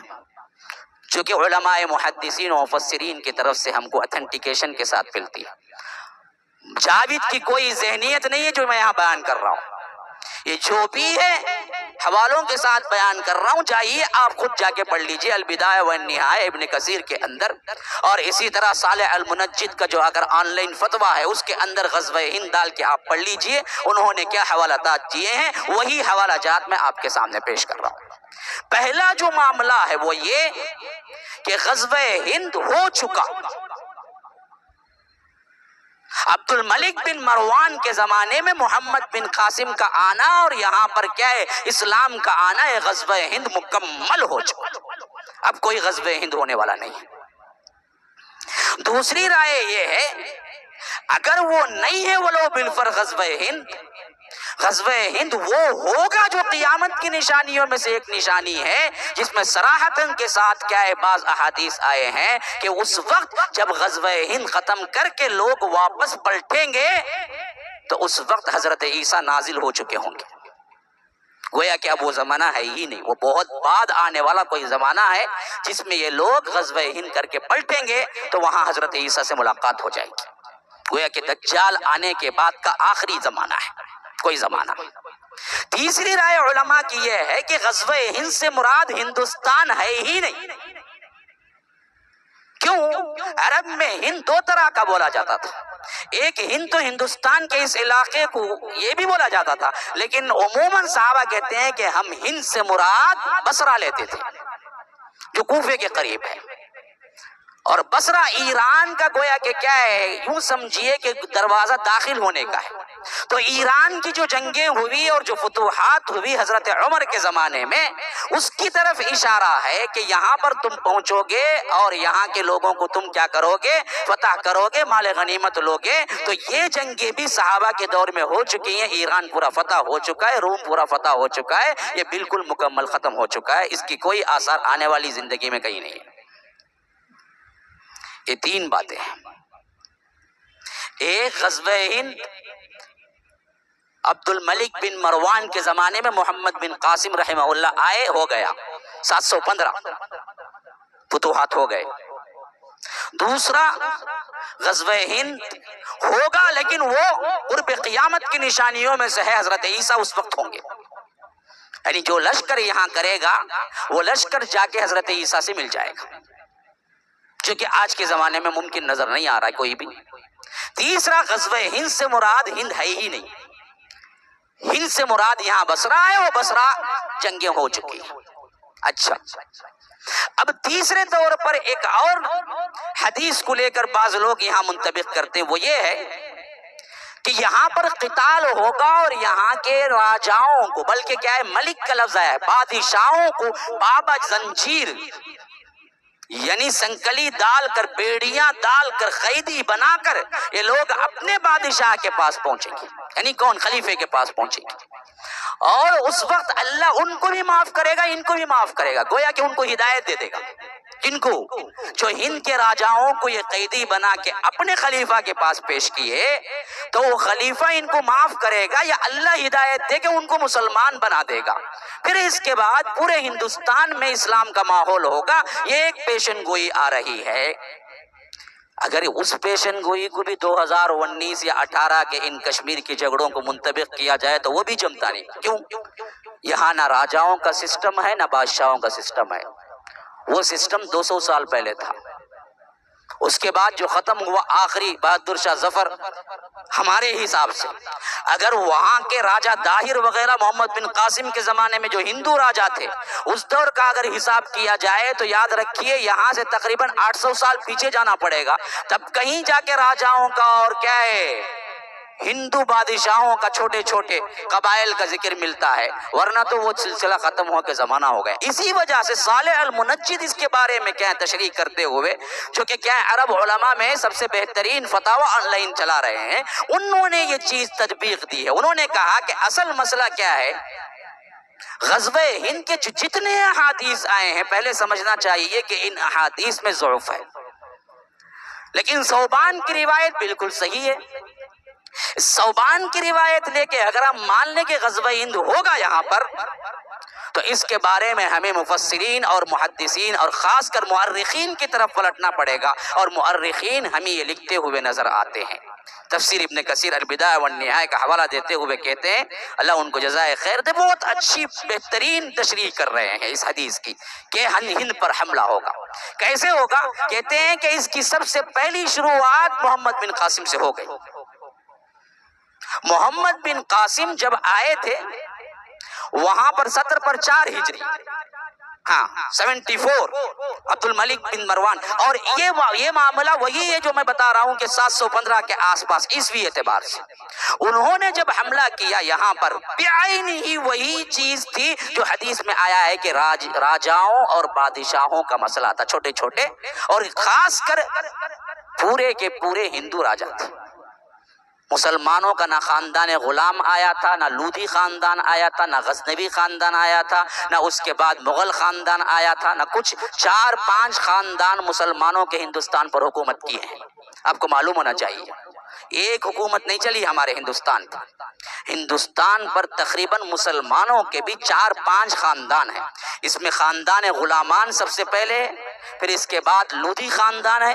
جو کہ علماء محدثین و مفسرین کی طرف سے ہم کو اتھینٹیکیشن کے ساتھ ملتی ہے۔ جاوید کی کوئی ذہنیت نہیں ہے جو میں یہاں بیان کر رہا ہوں، یہ جو بھی ہے حوالوں کے ساتھ بیان کر رہا ہوں، چاہیے آپ خود جا کے پڑھ لیجئے البدایہ والنہایہ ابن کثیر کے اندر، اور اسی طرح صالح المنجد کا جو اگر آن لائن فتویٰ ہے اس کے اندر غزوہ ہند ڈال کے آپ پڑھ لیجئے، انہوں نے کیا حوالہ جات دیے ہیں، وہی حوالہ جات میں آپ کے سامنے پیش کر رہا ہوں۔ پہلا جو معاملہ ہے وہ یہ کہ غزوہ ہند ہو چکا، عبد الملک بن مروان کے زمانے میں محمد بن قاسم کا آنا اور یہاں پر کیا ہے اسلام کا آنا، یہ غزوہ ہند مکمل ہو چکا، اب کوئی غزوہ ہند ہونے والا نہیں ہے۔ دوسری رائے یہ ہے اگر وہ نہیں ہے ولو بالفرض غزوہ ہند وہ ہوگا جو قیامت کی نشانیوں میں سے ایک نشانی ہے، جس میں صراحتاً کے ساتھ کیا ہے بعض احادیث آئے ہیں کہ اس وقت جب غزوہ ہند ختم کر کے لوگ واپس پلٹیں گے تو اس وقت حضرت عیسیٰ نازل ہو چکے ہوں گے۔ گویا کہ اب وہ زمانہ ہے ہی نہیں، وہ بہت بعد آنے والا کوئی زمانہ ہے جس میں یہ لوگ غزوہ ہند کر کے پلٹیں گے تو وہاں حضرت عیسیٰ سے ملاقات ہو جائے گی۔ گویا کہ دجال آنے کے بعد کا آخری زمانہ ہے، کوئی زمانہ۔ تیسری رائے علماء کی یہ ہے کہ غزوہ ہند سے مراد ہندوستان ہے ہی نہیں۔ کیوں؟ عرب میں ہند 2 طرح کا بولا جاتا تھا، ایک ہند تو ہندوستان کے اس علاقے کو یہ بھی بولا جاتا تھا، لیکن عموماً صحابہ کہتے ہیں کہ ہم ہند سے مراد بصرہ لیتے تھے جو کوفے کے قریب ہے، اور بصرہ ایران کا گویا کہ کیا ہے یوں سمجھیے کہ دروازہ داخل ہونے کا ہے، تو ایران کی جو جنگیں ہوئی اور جو فتوحات ہوئی حضرت عمر کے زمانے میں، اس کی طرف اشارہ ہے کہ یہاں پر تم پہنچو گے اور یہاں کے لوگوں کو تم کیا کرو گے؟ فتح کرو گے، مال غنیمت لوگے۔ تو یہ جنگیں بھی صحابہ کے دور میں ہو چکی ہیں، ایران پورا فتح ہو چکا ہے، روم پورا فتح ہو چکا ہے، یہ بالکل مکمل ختم ہو چکا ہے، اس کی کوئی آثار آنے والی زندگی میں کہیں نہیں ہے۔ یہ تین باتیں ہیں۔ ایک غزوہ ہند عبد الملک بن مروان کے زمانے میں محمد بن قاسم رحمہ اللہ آئے، ہو گیا 715 فتوحات ہو گئے۔ دوسرا غزوہ ہند ہوگا لیکن وہ قرب قیامت کی نشانیوں میں سے ہے، حضرت عیسیٰ اس وقت ہوں گے، یعنی جو لشکر یہاں کرے گا وہ لشکر جا کے حضرت عیسیٰ سے مل جائے گا، جو کہ آج کے زمانے میں ممکن نظر نہیں آ رہا ہے کوئی بھی۔ تیسرا غزوہ ہند سے مراد ہند ہے ہی نہیں، ہند سے مراد یہاں بصرہ ہے، وہ بصرہ جنگیں ہو چکی ہیں۔ اچھا، اب تیسرے طور پر ایک اور حدیث کو لے کر بعض لوگ یہاں منطبق کرتے ہیں، وہ یہ ہے کہ یہاں پر قتال ہوگا اور یہاں کے راجاؤں کو، بلکہ کیا ہے، ملک کا لفظ ہے، بادشاہوں کو بابا زنجیر یعنی سنکلی ڈال کر، بیڑیاں ڈال کر، قیدی بنا کر یہ لوگ اپنے بادشاہ کے پاس پہنچیں گے، یعنی کون؟ خلیفے کے پاس پہنچیں گے، اور اس وقت اللہ ان کو بھی معاف کرے گا، ان کو بھی معاف کرے گا، گویا کہ ان کو ہدایت دے دے گا۔ ان کو جو ہند کے راجاؤں کو یہ قیدی بنا کے اپنے خلیفہ کے پاس پیش کیے، تو وہ خلیفہ ان کو معاف کرے گا یا اللہ ہدایت دے کے ان کو مسلمان بنا دے گا۔ پھر اس کے بعد پورے ہندوستان میں اسلام کا ماحول ہوگا۔ یہ ایک پیشن گوئی آ رہی ہے۔ اگر اس پیشن گوئی کو بھی 2019 یا 18 کے ان کشمیر کے جھگڑوں کو منطبق کیا جائے تو وہ بھی جمتا نہیں۔ کیوں؟ یہاں نہ راجاؤں کا سسٹم ہے نہ بادشاہوں کا سسٹم ہے، وہ سسٹم 200 سال پہلے تھا۔ اس کے بعد جو ختم ہوا آخری بہادر شاہ ظفر، ہمارے حساب سے اگر وہاں کے راجہ داہر وغیرہ محمد بن قاسم کے زمانے میں جو ہندو راجہ تھے، اس دور کا اگر حساب کیا جائے تو یاد رکھیے یہاں سے تقریباً 800 سال پیچھے جانا پڑے گا، تب کہیں جا کے راجاؤں کا اور کیا ہے، ہندو بادشاہوں کا، چھوٹے چھوٹے قبائل کا ذکر ملتا ہے، ورنہ تو وہ سلسلہ ختم ہو کے زمانہ ہو گیا۔ اسی وجہ سے صالح المنجد اس کے بارے میں کیا تشریح کرتے ہوئے، جو کہ کیا ہے عرب علماء میں سب سے بہترین فتاوی آن لائن چلا رہے ہیں، انہوں نے یہ چیز تطبیق دی ہے۔ انہوں نے کہا کہ اصل مسئلہ کیا ہے، غزوہ ہند کے جتنے احادیث آئے ہیں پہلے سمجھنا چاہیے کہ ان احادیث میں ضعف ہے، لیکن ثوبان کی روایت بالکل صحیح ہے۔ ثوبان کی روایت لے کے اگر ہم مان لیں کہ غزوہ ہند ہوگا یہاں پر، تو اس کے بارے میں ہمیں مفسرین اور محدثین اور خاص کر مؤرخین کی طرف پلٹنا پڑے گا، اور مؤرخین ہمیں یہ لکھتے ہوئے نظر آتے ہیں۔ تفسیر ابن کثیر البدایہ والنہایہ کا حوالہ دیتے ہوئے کہتے ہیں، اللہ ان کو جزائے خیر دے، بہت اچھی بہترین تشریح کر رہے ہیں اس حدیث کی کہ ہند پر حملہ ہوگا۔ کیسے ہوگا؟ کہتے ہیں کہ اس کی سب سے پہلی شروعات محمد بن قاسم سے ہو گئی۔ محمد بن قاسم جب آئے تھے وہاں پر 70 پر 4 ہجری، ہاں 74 عبد الملک بن مروان، اور یہ معاملہ وہی ہے جو میں بتا رہا ہوں کہ 715 کے آس پاس عیسوی اعتبار سے انہوں نے جب حملہ کیا یہاں پر، بعین ہی وہی چیز تھی جو حدیث میں آیا ہے کہ راجاؤں اور بادشاہوں کا مسئلہ تھا، چھوٹے چھوٹے، اور خاص کر پورے کے پورے ہندو راجا تھے۔ مسلمانوں کا نہ خاندان غلام آیا تھا، نہ لودھی خاندان آیا تھا، نہ غزنوی خاندان آیا تھا، نہ اس کے بعد مغل خاندان آیا تھا، نہ کچھ 4-5 خاندان مسلمانوں کے ہندوستان پر حکومت کی ہیں۔ آپ کو معلوم ہونا چاہیے ایک حکومت نہیں چلی ہمارے ہندوستان پر، ہندوستان پر تقریباً مسلمانوں کے بھی 4-5 خاندان ہیں۔ اس میں خاندان غلامان سب سے پہلے، پھر اس کے بعد لودھی خاندان ہے،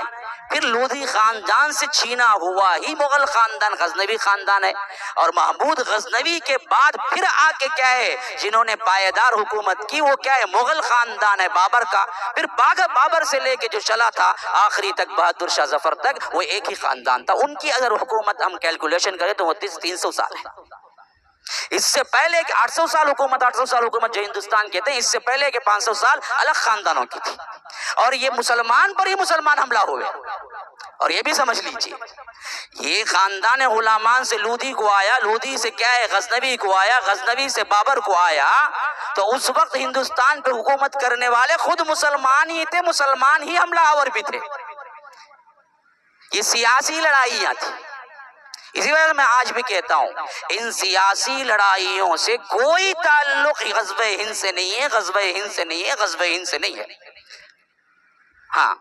پھر لودھی خاندان سے چھینا ہوا ہی مغل خاندان غزنوی خاندان ہے، اور محمود غزنوی کے بعد پھر آ کے کیا ہے جنہوں نے پائیدار حکومت کی وہ کیا ہے مغل خاندان ہے بابر کا، پھر بابر سے لے کے جو چلا تھا آخری تک بہادر شاہ ظفر تک وہ ایک ہی خاندان تھا۔ ان کی اگر حکومت ہم کیلکولیشن کریں تو وہ 300 سال ہے۔ اس سے پہلے کہ 800 سال حکومت جو ہندوستان کہتے ہیں، اس سے پہلے کہ 500 سال الگ خاندانوں کی تھی، اور یہ مسلمان پر ہی مسلمان حملہ ہوئے۔ اور یہ بھی سمجھ لیجئے، یہ خاندان غلامان سے لودھی کو آیا، لودھی سے کیا ہے غزنوی کو آیا، غزنوی سے بابر کو آیا، تو اس وقت ہندوستان پہ حکومت کرنے والے خود مسلمان ہی تھے، مسلمان ہی حملہ آور بھی تھے۔ یہ سیاسی لڑائیاں تھیں۔ اسی وجہ سے میں آج بھی کہتا ہوں ان سیاسی لڑائیوں سے کوئی تعلق غزوہ ہند سے نہیں ہے، غزوہ ہند سے نہیں ہے، غزوہ ہند سے نہیں ہے۔ ہاں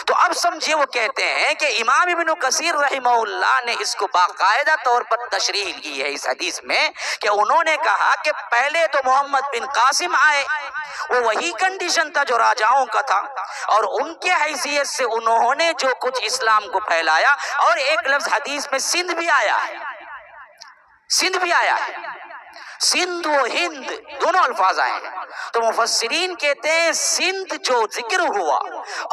تو اب سمجھے، وہ کہتے ہیں کہ امام ابن کثیر رحمہ اللہ نے اس کو باقاعدہ طور پر تشریح کی ہے اس حدیث میں، کہ انہوں نے کہا کہ پہلے تو محمد بن قاسم آئے، وہ وہی کنڈیشن تھا جو راجاؤں کا تھا، اور ان کے حیثیت سے انہوں نے جو کچھ اسلام کو پھیلایا، اور ایک لفظ حدیث میں سندھ بھی آیا ہے، سندھ بھی آیا ہے، سندھ و ہند دونوں الفاظ آئے ہیں۔ تو مفسرین کہتے ہیں سندھ جو ذکر ہوا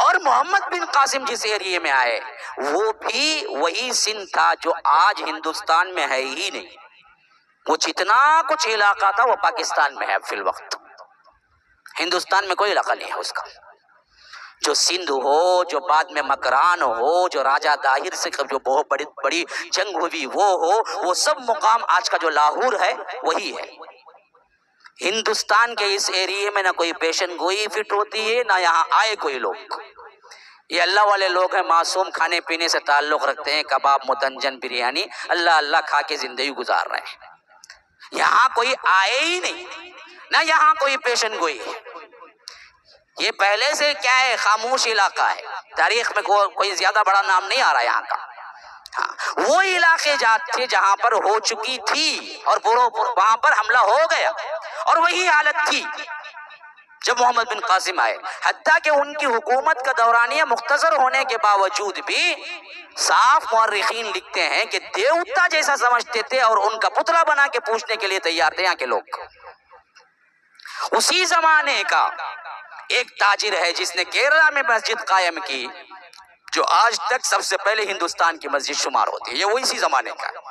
اور محمد بن قاسم جس ایریے میں آئے وہ بھی وہی سندھ تھا جو آج ہندوستان میں ہے ہی نہیں، وہ جتنا کچھ علاقہ تھا وہ پاکستان میں ہے فی الوقت، ہندوستان میں کوئی علاقہ نہیں ہے اس کا۔ جو سندھ ہو، جو بعد میں مکران ہو، جو راجہ داہر سے جو بہت بڑی جنگ ہوئی وہ ہو، وہ سب مقام آج کا جو لاہور ہے وہی ہے۔ ہندوستان کے اس ایریے میں نہ کوئی پیشن گوئی فٹ ہوتی ہے، نہ یہاں آئے کوئی لوگ۔ یہ اللہ والے لوگ ہیں، معصوم، کھانے پینے سے تعلق رکھتے ہیں، کباب، متنجن، بریانی، اللہ اللہ کھا کے زندگی گزار رہے ہیں۔ یہاں کوئی آئے ہی نہیں، نہ یہاں کوئی پیشن گوئی ہے۔ یہ پہلے سے کیا ہے، خاموش علاقہ ہے، تاریخ میں کوئی زیادہ بڑا نام نہیں آ رہا یہاں کا۔ ہاں وہ علاقے تھے جہاں پر ہو چکی تھی اور وہاں پر حملہ ہو گیا، اور وہی حالت تھی جب محمد بن قاسم آئے، حتیٰ کہ ان کی حکومت کا دورانیہ مختصر ہونے کے باوجود بھی صاف مورخین لکھتے ہیں کہ دیوتا جیسا سمجھتے تھے اور ان کا پتلا بنا کے پوچھنے کے لیے تیار تھے یہاں کے لوگ۔ اسی زمانے کا ایک تاجر ہے جس نے کیرلا میں مسجد قائم کی، جو آج تک سب سے پہلے ہندوستان کی مسجد شمار ہوتی ہے، یہ وہ اسی زمانے کا ہے،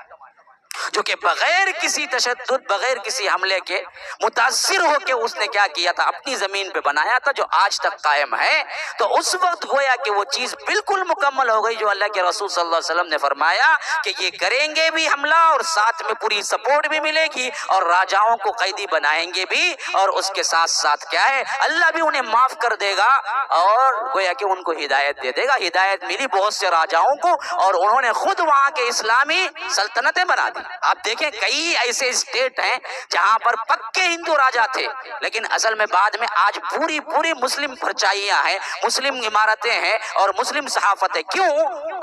جو کہ بغیر کسی تشدد، بغیر کسی حملے کے متاثر ہو کے اس نے کیا کیا تھا، اپنی زمین پہ بنایا تھا، جو آج تک قائم ہے۔ تو اس وقت گویا کہ وہ چیز بالکل مکمل ہو گئی جو اللہ کے رسول صلی اللہ علیہ وسلم نے فرمایا کہ یہ کریں گے بھی حملہ اور ساتھ میں پوری سپورٹ بھی ملے گی، اور راجاؤں کو قیدی بنائیں گے بھی، اور اس کے ساتھ ساتھ کیا ہے، اللہ بھی انہیں معاف کر دے گا اور گویا کہ ان کو ہدایت دے دے گا۔ ہدایت ملی بہت سے راجاؤں کو، اور انہوں نے خود وہاں کے اسلامی سلطنتیں بنا دی۔ آپ دیکھیں کئی ایسے اسٹیٹ ہیں جہاں پر پکے ہندو راجا تھے، لیکن اصل میں بعد میں آج پوری مسلم پرچائیاں ہیں، مسلم عمارتیں ہیں اور مسلم صحافت ہے۔ کیوں؟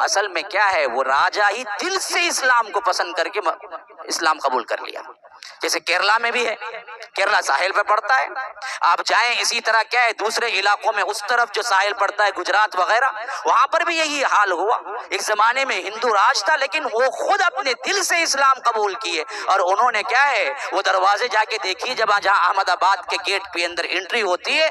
اصل میں کیا ہے، وہ راجا ہی دل سے اسلام کو پسند کر کے اسلام قبول کر لیا۔ جیسے کیرلا میں بھی ہے، کیرلا ساحل پہ پڑتا ہے، آپ جائیں اسی طرح کیا ہے دوسرے علاقوں میں اس طرف جو ساحل پڑتا ہے گجرات وغیرہ، وہاں پر بھی یہی حال ہوا۔ ایک زمانے میں ہندو راج تھا، لیکن وہ خود اپنے دل سے اسلام قبول کیے، اور انہوں نے کیا ہے وہ دروازے جا کے دیکھیے جہاں احمد آباد کے گیٹ پہ اندر انٹری ہوتی ہے،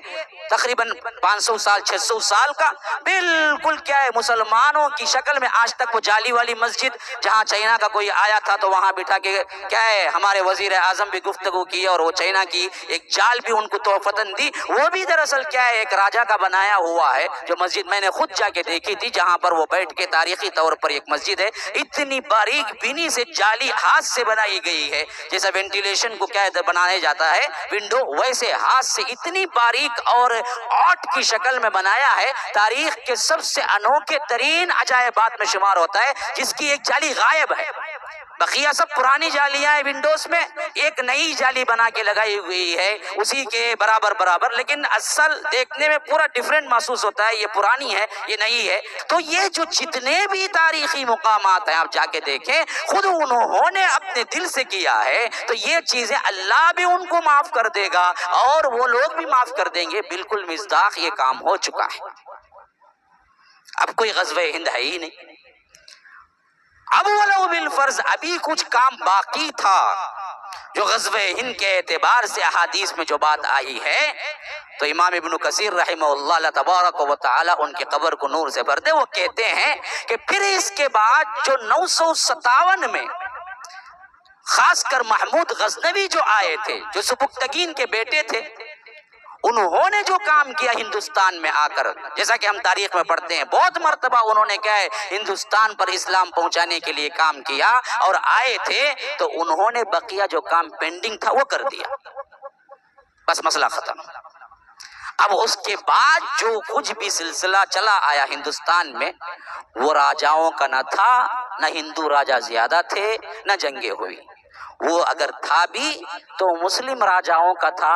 تقریباً 500 سال 600 سال کا، بالکل کیا ہے مسلمانوں کی شکل میں آج تک وہ جالی والی مسجد جہاں چائنا کا کوئی آیا تھا تو وہاں بٹھا کے کیا ہے ہمارے وزیر اعظم بھی گفتگو کی اور وہ چائنا کی ایک جال بھی ان کو تحفتاً دی، وہ بھی دراصل کیا ہے ایک راجا کا بنایا ہوا ہے، جو مسجد میں نے خود جا کے دیکھی تھی جہاں پر وہ بیٹھ کے تاریخی طور پر ایک مسجد ہے، اتنی باریک بینی سے جالی ہاتھ سے بنائی گئی ہے، جیسا وینٹیلیشن کو کیا ہے بنایا جاتا ہے ونڈو، ویسے ہاتھ سے اتنی باریک اور آرٹ کی شکل میں بنایا ہے، تاریخ کے سب سے انوکھے ترین عجائبات میں شمار ہوتا ہے، جس کی ایک جالی غائب ہے، بقیہ سب پرانی جالیاں ہیں ونڈوز میں، ایک نئی جالی بنا کے لگائی ہوئی ہے اسی کے برابر، لیکن اصل دیکھنے میں پورا ڈیفرنٹ محسوس ہوتا ہے، یہ پرانی ہے یہ نئی ہے۔ تو یہ جو جتنے بھی تاریخی مقامات ہیں آپ جا کے دیکھیں، خود انہوں نے اپنے دل سے کیا ہے، تو یہ چیزیں اللہ بھی ان کو معاف کر دے گا اور وہ لوگ بھی معاف کر دیں گے، بالکل مصداق یہ کام ہو چکا ہے۔ اب کوئی غزوہ ہند ہے ہی نہیں، اب ولو بالفرض ابھی کچھ کام باقی تھا جو غزوہ ہند کے اعتبار سے احادیث میں جو بات آئی ہے، تو امام ابن کثیر رحمہ اللہ تبارک و تعالی ان کی قبر کو نور سے بھر دے، وہ کہتے ہیں کہ پھر اس کے بعد جو 957 میں خاص کر محمود غزنوی جو آئے تھے، جو سبکتگین کے بیٹے تھے، انہوں نے جو کام کیا ہندوستان میں آ کر، جیسا کہ ہم تاریخ میں پڑھتے ہیں، بہت مرتبہ انہوں نے کیا ہے ہندوستان پر اسلام پہنچانے کے لیے کام کیا، اور آئے تھے تو انہوں نے بقیہ جو کام پینڈنگ تھا وہ کر دیا، بس مسئلہ ختم۔ اب اس کے بعد جو کچھ بھی سلسلہ چلا آیا ہندوستان میں، وہ راجاؤں کا نہ تھا، نہ ہندو راجا زیادہ تھے، نہ جنگیں ہوئی۔ وہ اگر تھا بھی تو مسلم راجاؤں کا تھا،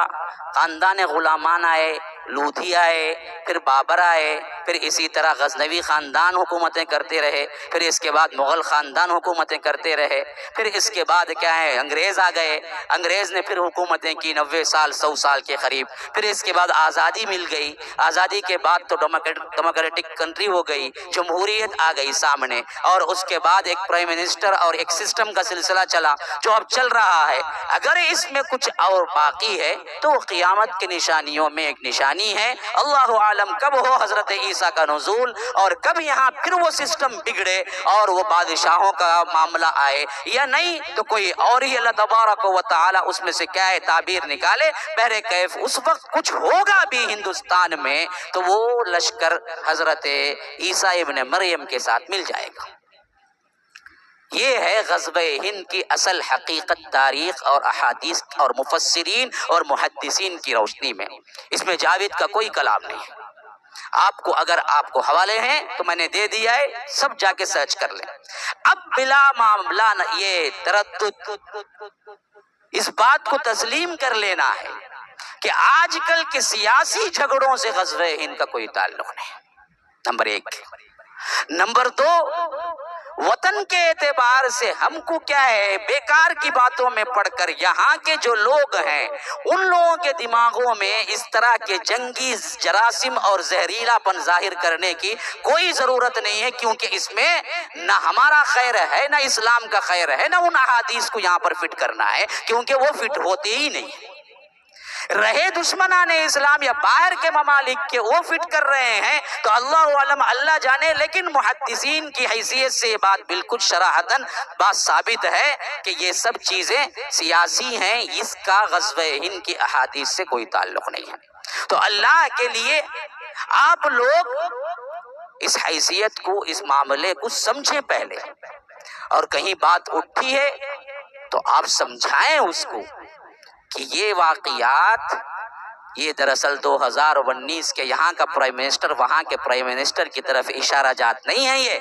خاندان غلامان آئے، لودھی آئے، پھر بابر آئے، پھر اسی طرح غزنوی خاندان حکومتیں کرتے رہے، پھر اس کے بعد مغل خاندان حکومتیں کرتے رہے، پھر اس کے بعد کیا ہے انگریز آ گئے، انگریز نے پھر حکومتیں کی 90 سال 100 سال کے قریب، پھر اس کے بعد آزادی مل گئی، آزادی کے بعد تو ڈیموکریٹک کنٹری ہو گئی، جمہوریت آ گئی سامنے، اور اس کے بعد ایک پرائم منسٹر اور ایک سسٹم کا سلسلہ چلا جو اب چل رہا ہے۔ اگر اس میں کچھ اور باقی ہے تو قیامت کی نشانیوں میں ایک نشانی ہے، اللہ عالم کب ہو حضرت عیسیٰ کا نزول، اور کب یہاں پھر وہ سسٹم بگڑے اور وہ بادشاہوں کا معاملہ آئے یا نہیں، تو کوئی اور ہی اللہ تبارک و تعالی اس میں سے کیا ہے تعبیر نکالے۔ بہرکیف اس وقت کچھ ہوگا بھی ہندوستان میں تو وہ لشکر حضرت عیسیٰ ابن مریم کے ساتھ مل جائے گا۔ یہ ہے غزوہ ہند کی اصل حقیقت، تاریخ اور احادیث اور مفسرین اور محدثین کی روشنی میں۔ اس میں جاوید کا کوئی کلام نہیں ہے۔ اگر آپ کو حوالے ہیں تو میں نے دے دیا ہے، سب جا کے سرچ کر لیں۔ اب بلا معاملہ یہ تردد اس بات کو تسلیم کر لینا ہے کہ آج کل کے سیاسی جھگڑوں سے غزوہ ہند کا کوئی تعلق نہیں، نمبر ایک۔ نمبر دو، وطن کے اعتبار سے ہم کو کیا ہے بیکار کی باتوں میں پڑھ کر یہاں کے جو لوگ ہیں ان لوگوں کے دماغوں میں اس طرح کے جنگی جراثیم اور زہریلا پن ظاہر کرنے کی کوئی ضرورت نہیں ہے، کیونکہ اس میں نہ ہمارا خیر ہے، نہ اسلام کا خیر ہے، نہ ان احادیث کو یہاں پر فٹ کرنا ہے، کیونکہ وہ فٹ ہوتے ہی نہیں۔ رہے دشمنان اسلام یا باہر کے ممالک کے وہ فٹ کر رہے ہیں تو اللہ علم اللہ جانے، لیکن محدثین کی حیثیت سے یہ بات بالکل صراحتاً بات ثابت ہے کہ یہ سب چیزیں سیاسی ہیں، اس کا غزوہ ہند کی احادیث سے کوئی تعلق نہیں ہے۔ تو اللہ کے لیے آپ لوگ اس حیثیت کو، اس معاملے کو سمجھیں پہلے، اور کہیں بات اٹھی ہے تو آپ سمجھائیں اس کو کہ یہ واقعات، یہ دراصل 2019 کے یہاں کا پرائم منسٹر وہاں کے پرائم منسٹر کی طرف اشارہ جات نہیں ہے، یہ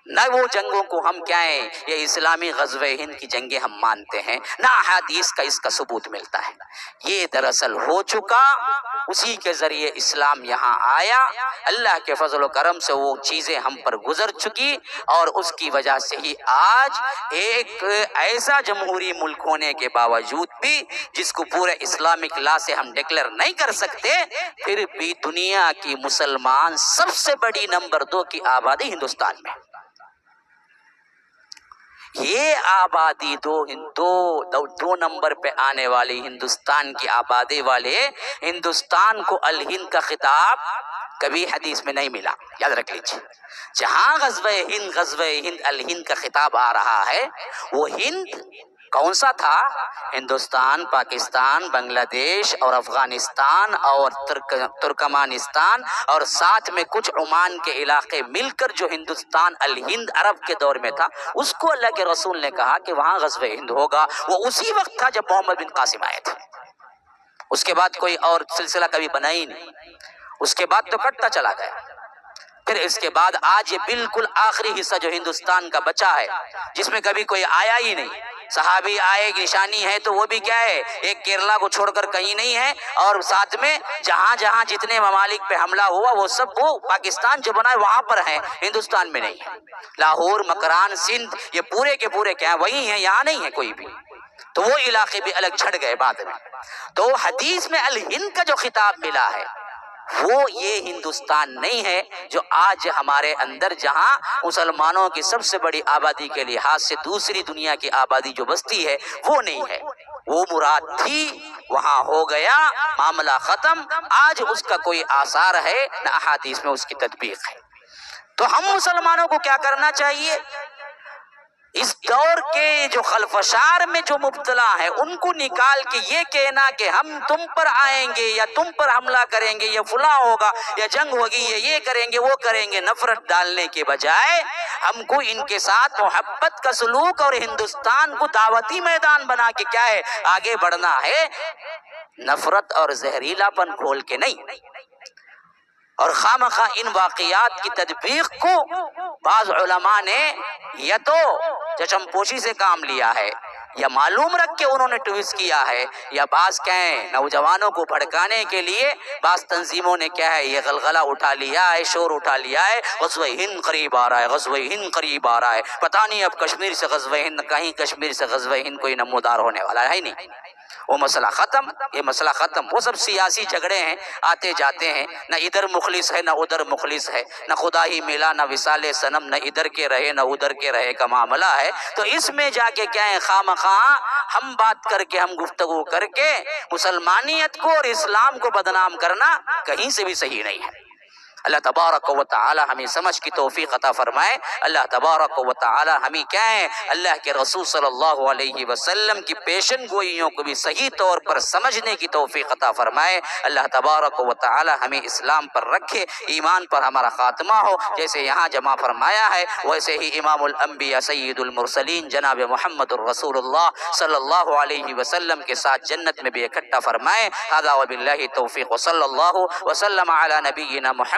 نہ وہ جنگوں کو ہم کیا ہیں یہ اسلامی غزوہ ہند کی جنگیں ہم مانتے ہیں، نہ احادیث کا اس کا ثبوت ملتا ہے۔ یہ دراصل ہو چکا، اسی کے ذریعے اسلام یہاں آیا، اللہ کے فضل و کرم سے وہ چیزیں ہم پر گزر چکی، اور اس کی وجہ سے ہی آج ایک ایسا جمہوری ملک ہونے کے باوجود بھی جس کو پورے اسلامک لا سے ہم ڈکلیئر نہیں کر سکتے، پھر بھی دنیا کی مسلمان سب سے بڑی نمبر 2 کی آبادی ہندوستان میں۔ یہ آبادی دو نمبر پہ آنے والی ہندوستان کی آبادی والے ہندوستان کو الہند کا خطاب کبھی حدیث میں نہیں ملا، یاد رکھ لیجیے۔ جہاں غزوہ ہند الہند کا خطاب آ رہا ہے، وہ ہند کون سا تھا؟ ہندوستان، پاکستان، بنگلہ دیش اور افغانستان اور ترکمانستان اور ساتھ میں کچھ عمان کے علاقے مل کر جو ہندوستان الہند عرب کے دور میں تھا، اس کو اللہ کے رسول نے کہا کہ وہاں غزوہ ہند ہوگا۔ وہ اسی وقت تھا جب محمد بن قاسم آئے تھے، اس کے بعد کوئی اور سلسلہ کبھی بنا ہی نہیں، اس کے بعد تو کٹتا چلا گیا۔ پھر اس کے بعد آج یہ بالکل آخری حصہ جو ہندوستان کا بچا ہے، جس میں کبھی کوئی آیا ہی نہیں، صحابی آئے نشانی ہے تو وہ بھی کیا ہے ایک کیرلا کو چھوڑ کر کہیں نہیں ہے، اور ساتھ میں جہاں جہاں جتنے ممالک پہ حملہ ہوا وہ سب وہ پاکستان جو بنا ہے وہاں پر ہیں، ہندوستان میں نہیں ہے۔ لاہور، مکران، سندھ یہ پورے کے پورے کیا ہیں وہی ہیں، یہاں نہیں ہے کوئی بھی، تو وہ علاقے بھی الگ چھڑ گئے بعد میں۔ تو حدیث میں الہند کا جو خطاب ملا ہے وہ یہ ہندوستان نہیں ہے جو آج ہمارے اندر، جہاں مسلمانوں کی سب سے بڑی آبادی کے لحاظ سے دوسری دنیا کی آبادی جو بستی ہے وہ نہیں ہے، وہ مراد تھی وہاں ہو گیا، معاملہ ختم۔ آج اس کا کوئی آثار ہے نہ احادیث میں اس کی تطبیق ہے۔ تو ہم مسلمانوں کو کیا کرنا چاہیے؟ اس دور کے جو خلفشار میں جو مبتلا ہے ان کو نکال کے یہ کہنا کہ ہم تم پر آئیں گے یا تم پر حملہ کریں گے یا فلاں ہوگا یا جنگ ہوگی یا یہ کریں گے وہ کریں گے، نفرت ڈالنے کے بجائے ہم کو ان کے ساتھ محبت کا سلوک اور ہندوستان کو دعوتی میدان بنا کے کیا ہے آگے بڑھنا ہے، نفرت اور زہریلا پن کھول کے نہیں۔ اور خامخواہ ان واقعات کی تطبیق کو بعض علماء نے یا تو چشم پوشی سے کام لیا ہے یا معلوم رکھ کے انہوں نے ٹویسٹ کیا ہے، یا بعض کہیں نوجوانوں کو بھڑکانے کے لیے بعض تنظیموں نے کیا ہے یہ غلغلہ اٹھا لیا ہے، شور اٹھا لیا ہے، غزوہ ہند قریب آ رہا ہے، غزوہ ہند قریب آ رہا ہے، پتہ نہیں اب کشمیر سے غزوہ ہند، کہیں کشمیر سے غزوہ ہند کوئی نمودار ہونے والا ہے نہیں، وہ مسئلہ ختم، یہ مسئلہ ختم۔ وہ سب سیاسی جھگڑے ہیں، آتے جاتے ہیں، نہ ادھر مخلص ہے نہ ادھر مخلص ہے، نہ خدا ہی ملا نہ وصال صنم، نہ ادھر کے رہے نہ ادھر کے رہے کا معاملہ ہے۔ تو اس میں جا کے کیا ہے خواہ ہم بات کر کے، ہم گفتگو کر کے مسلمانیت کو اور اسلام کو بدنام کرنا کہیں سے بھی صحیح نہیں ہے۔ اللہ تبارک و تعالی ہمیں سمجھ کی توفیق عطا فرمائے۔ اللہ تبارک و تعالی ہمیں کیا ہے اللہ کے رسول صلی اللہ علیہ وسلم کی پیشن گوئیوں کو بھی صحیح طور پر سمجھنے کی توفیق عطا فرمائے۔ اللہ تبارک و تعالی ہمیں اسلام پر رکھے، ایمان پر ہمارا خاتمہ ہو، جیسے یہاں جمع فرمایا ہے ویسے ہی امام الانبیاء سید المرسلین جناب محمد الرسول اللہ صلی اللہ علیہ وسلم کے ساتھ جنت میں بھی اکٹھا فرمائے۔ ھذا وباللہ توفیق، وصلی اللہ وسلم علی نبینا محمد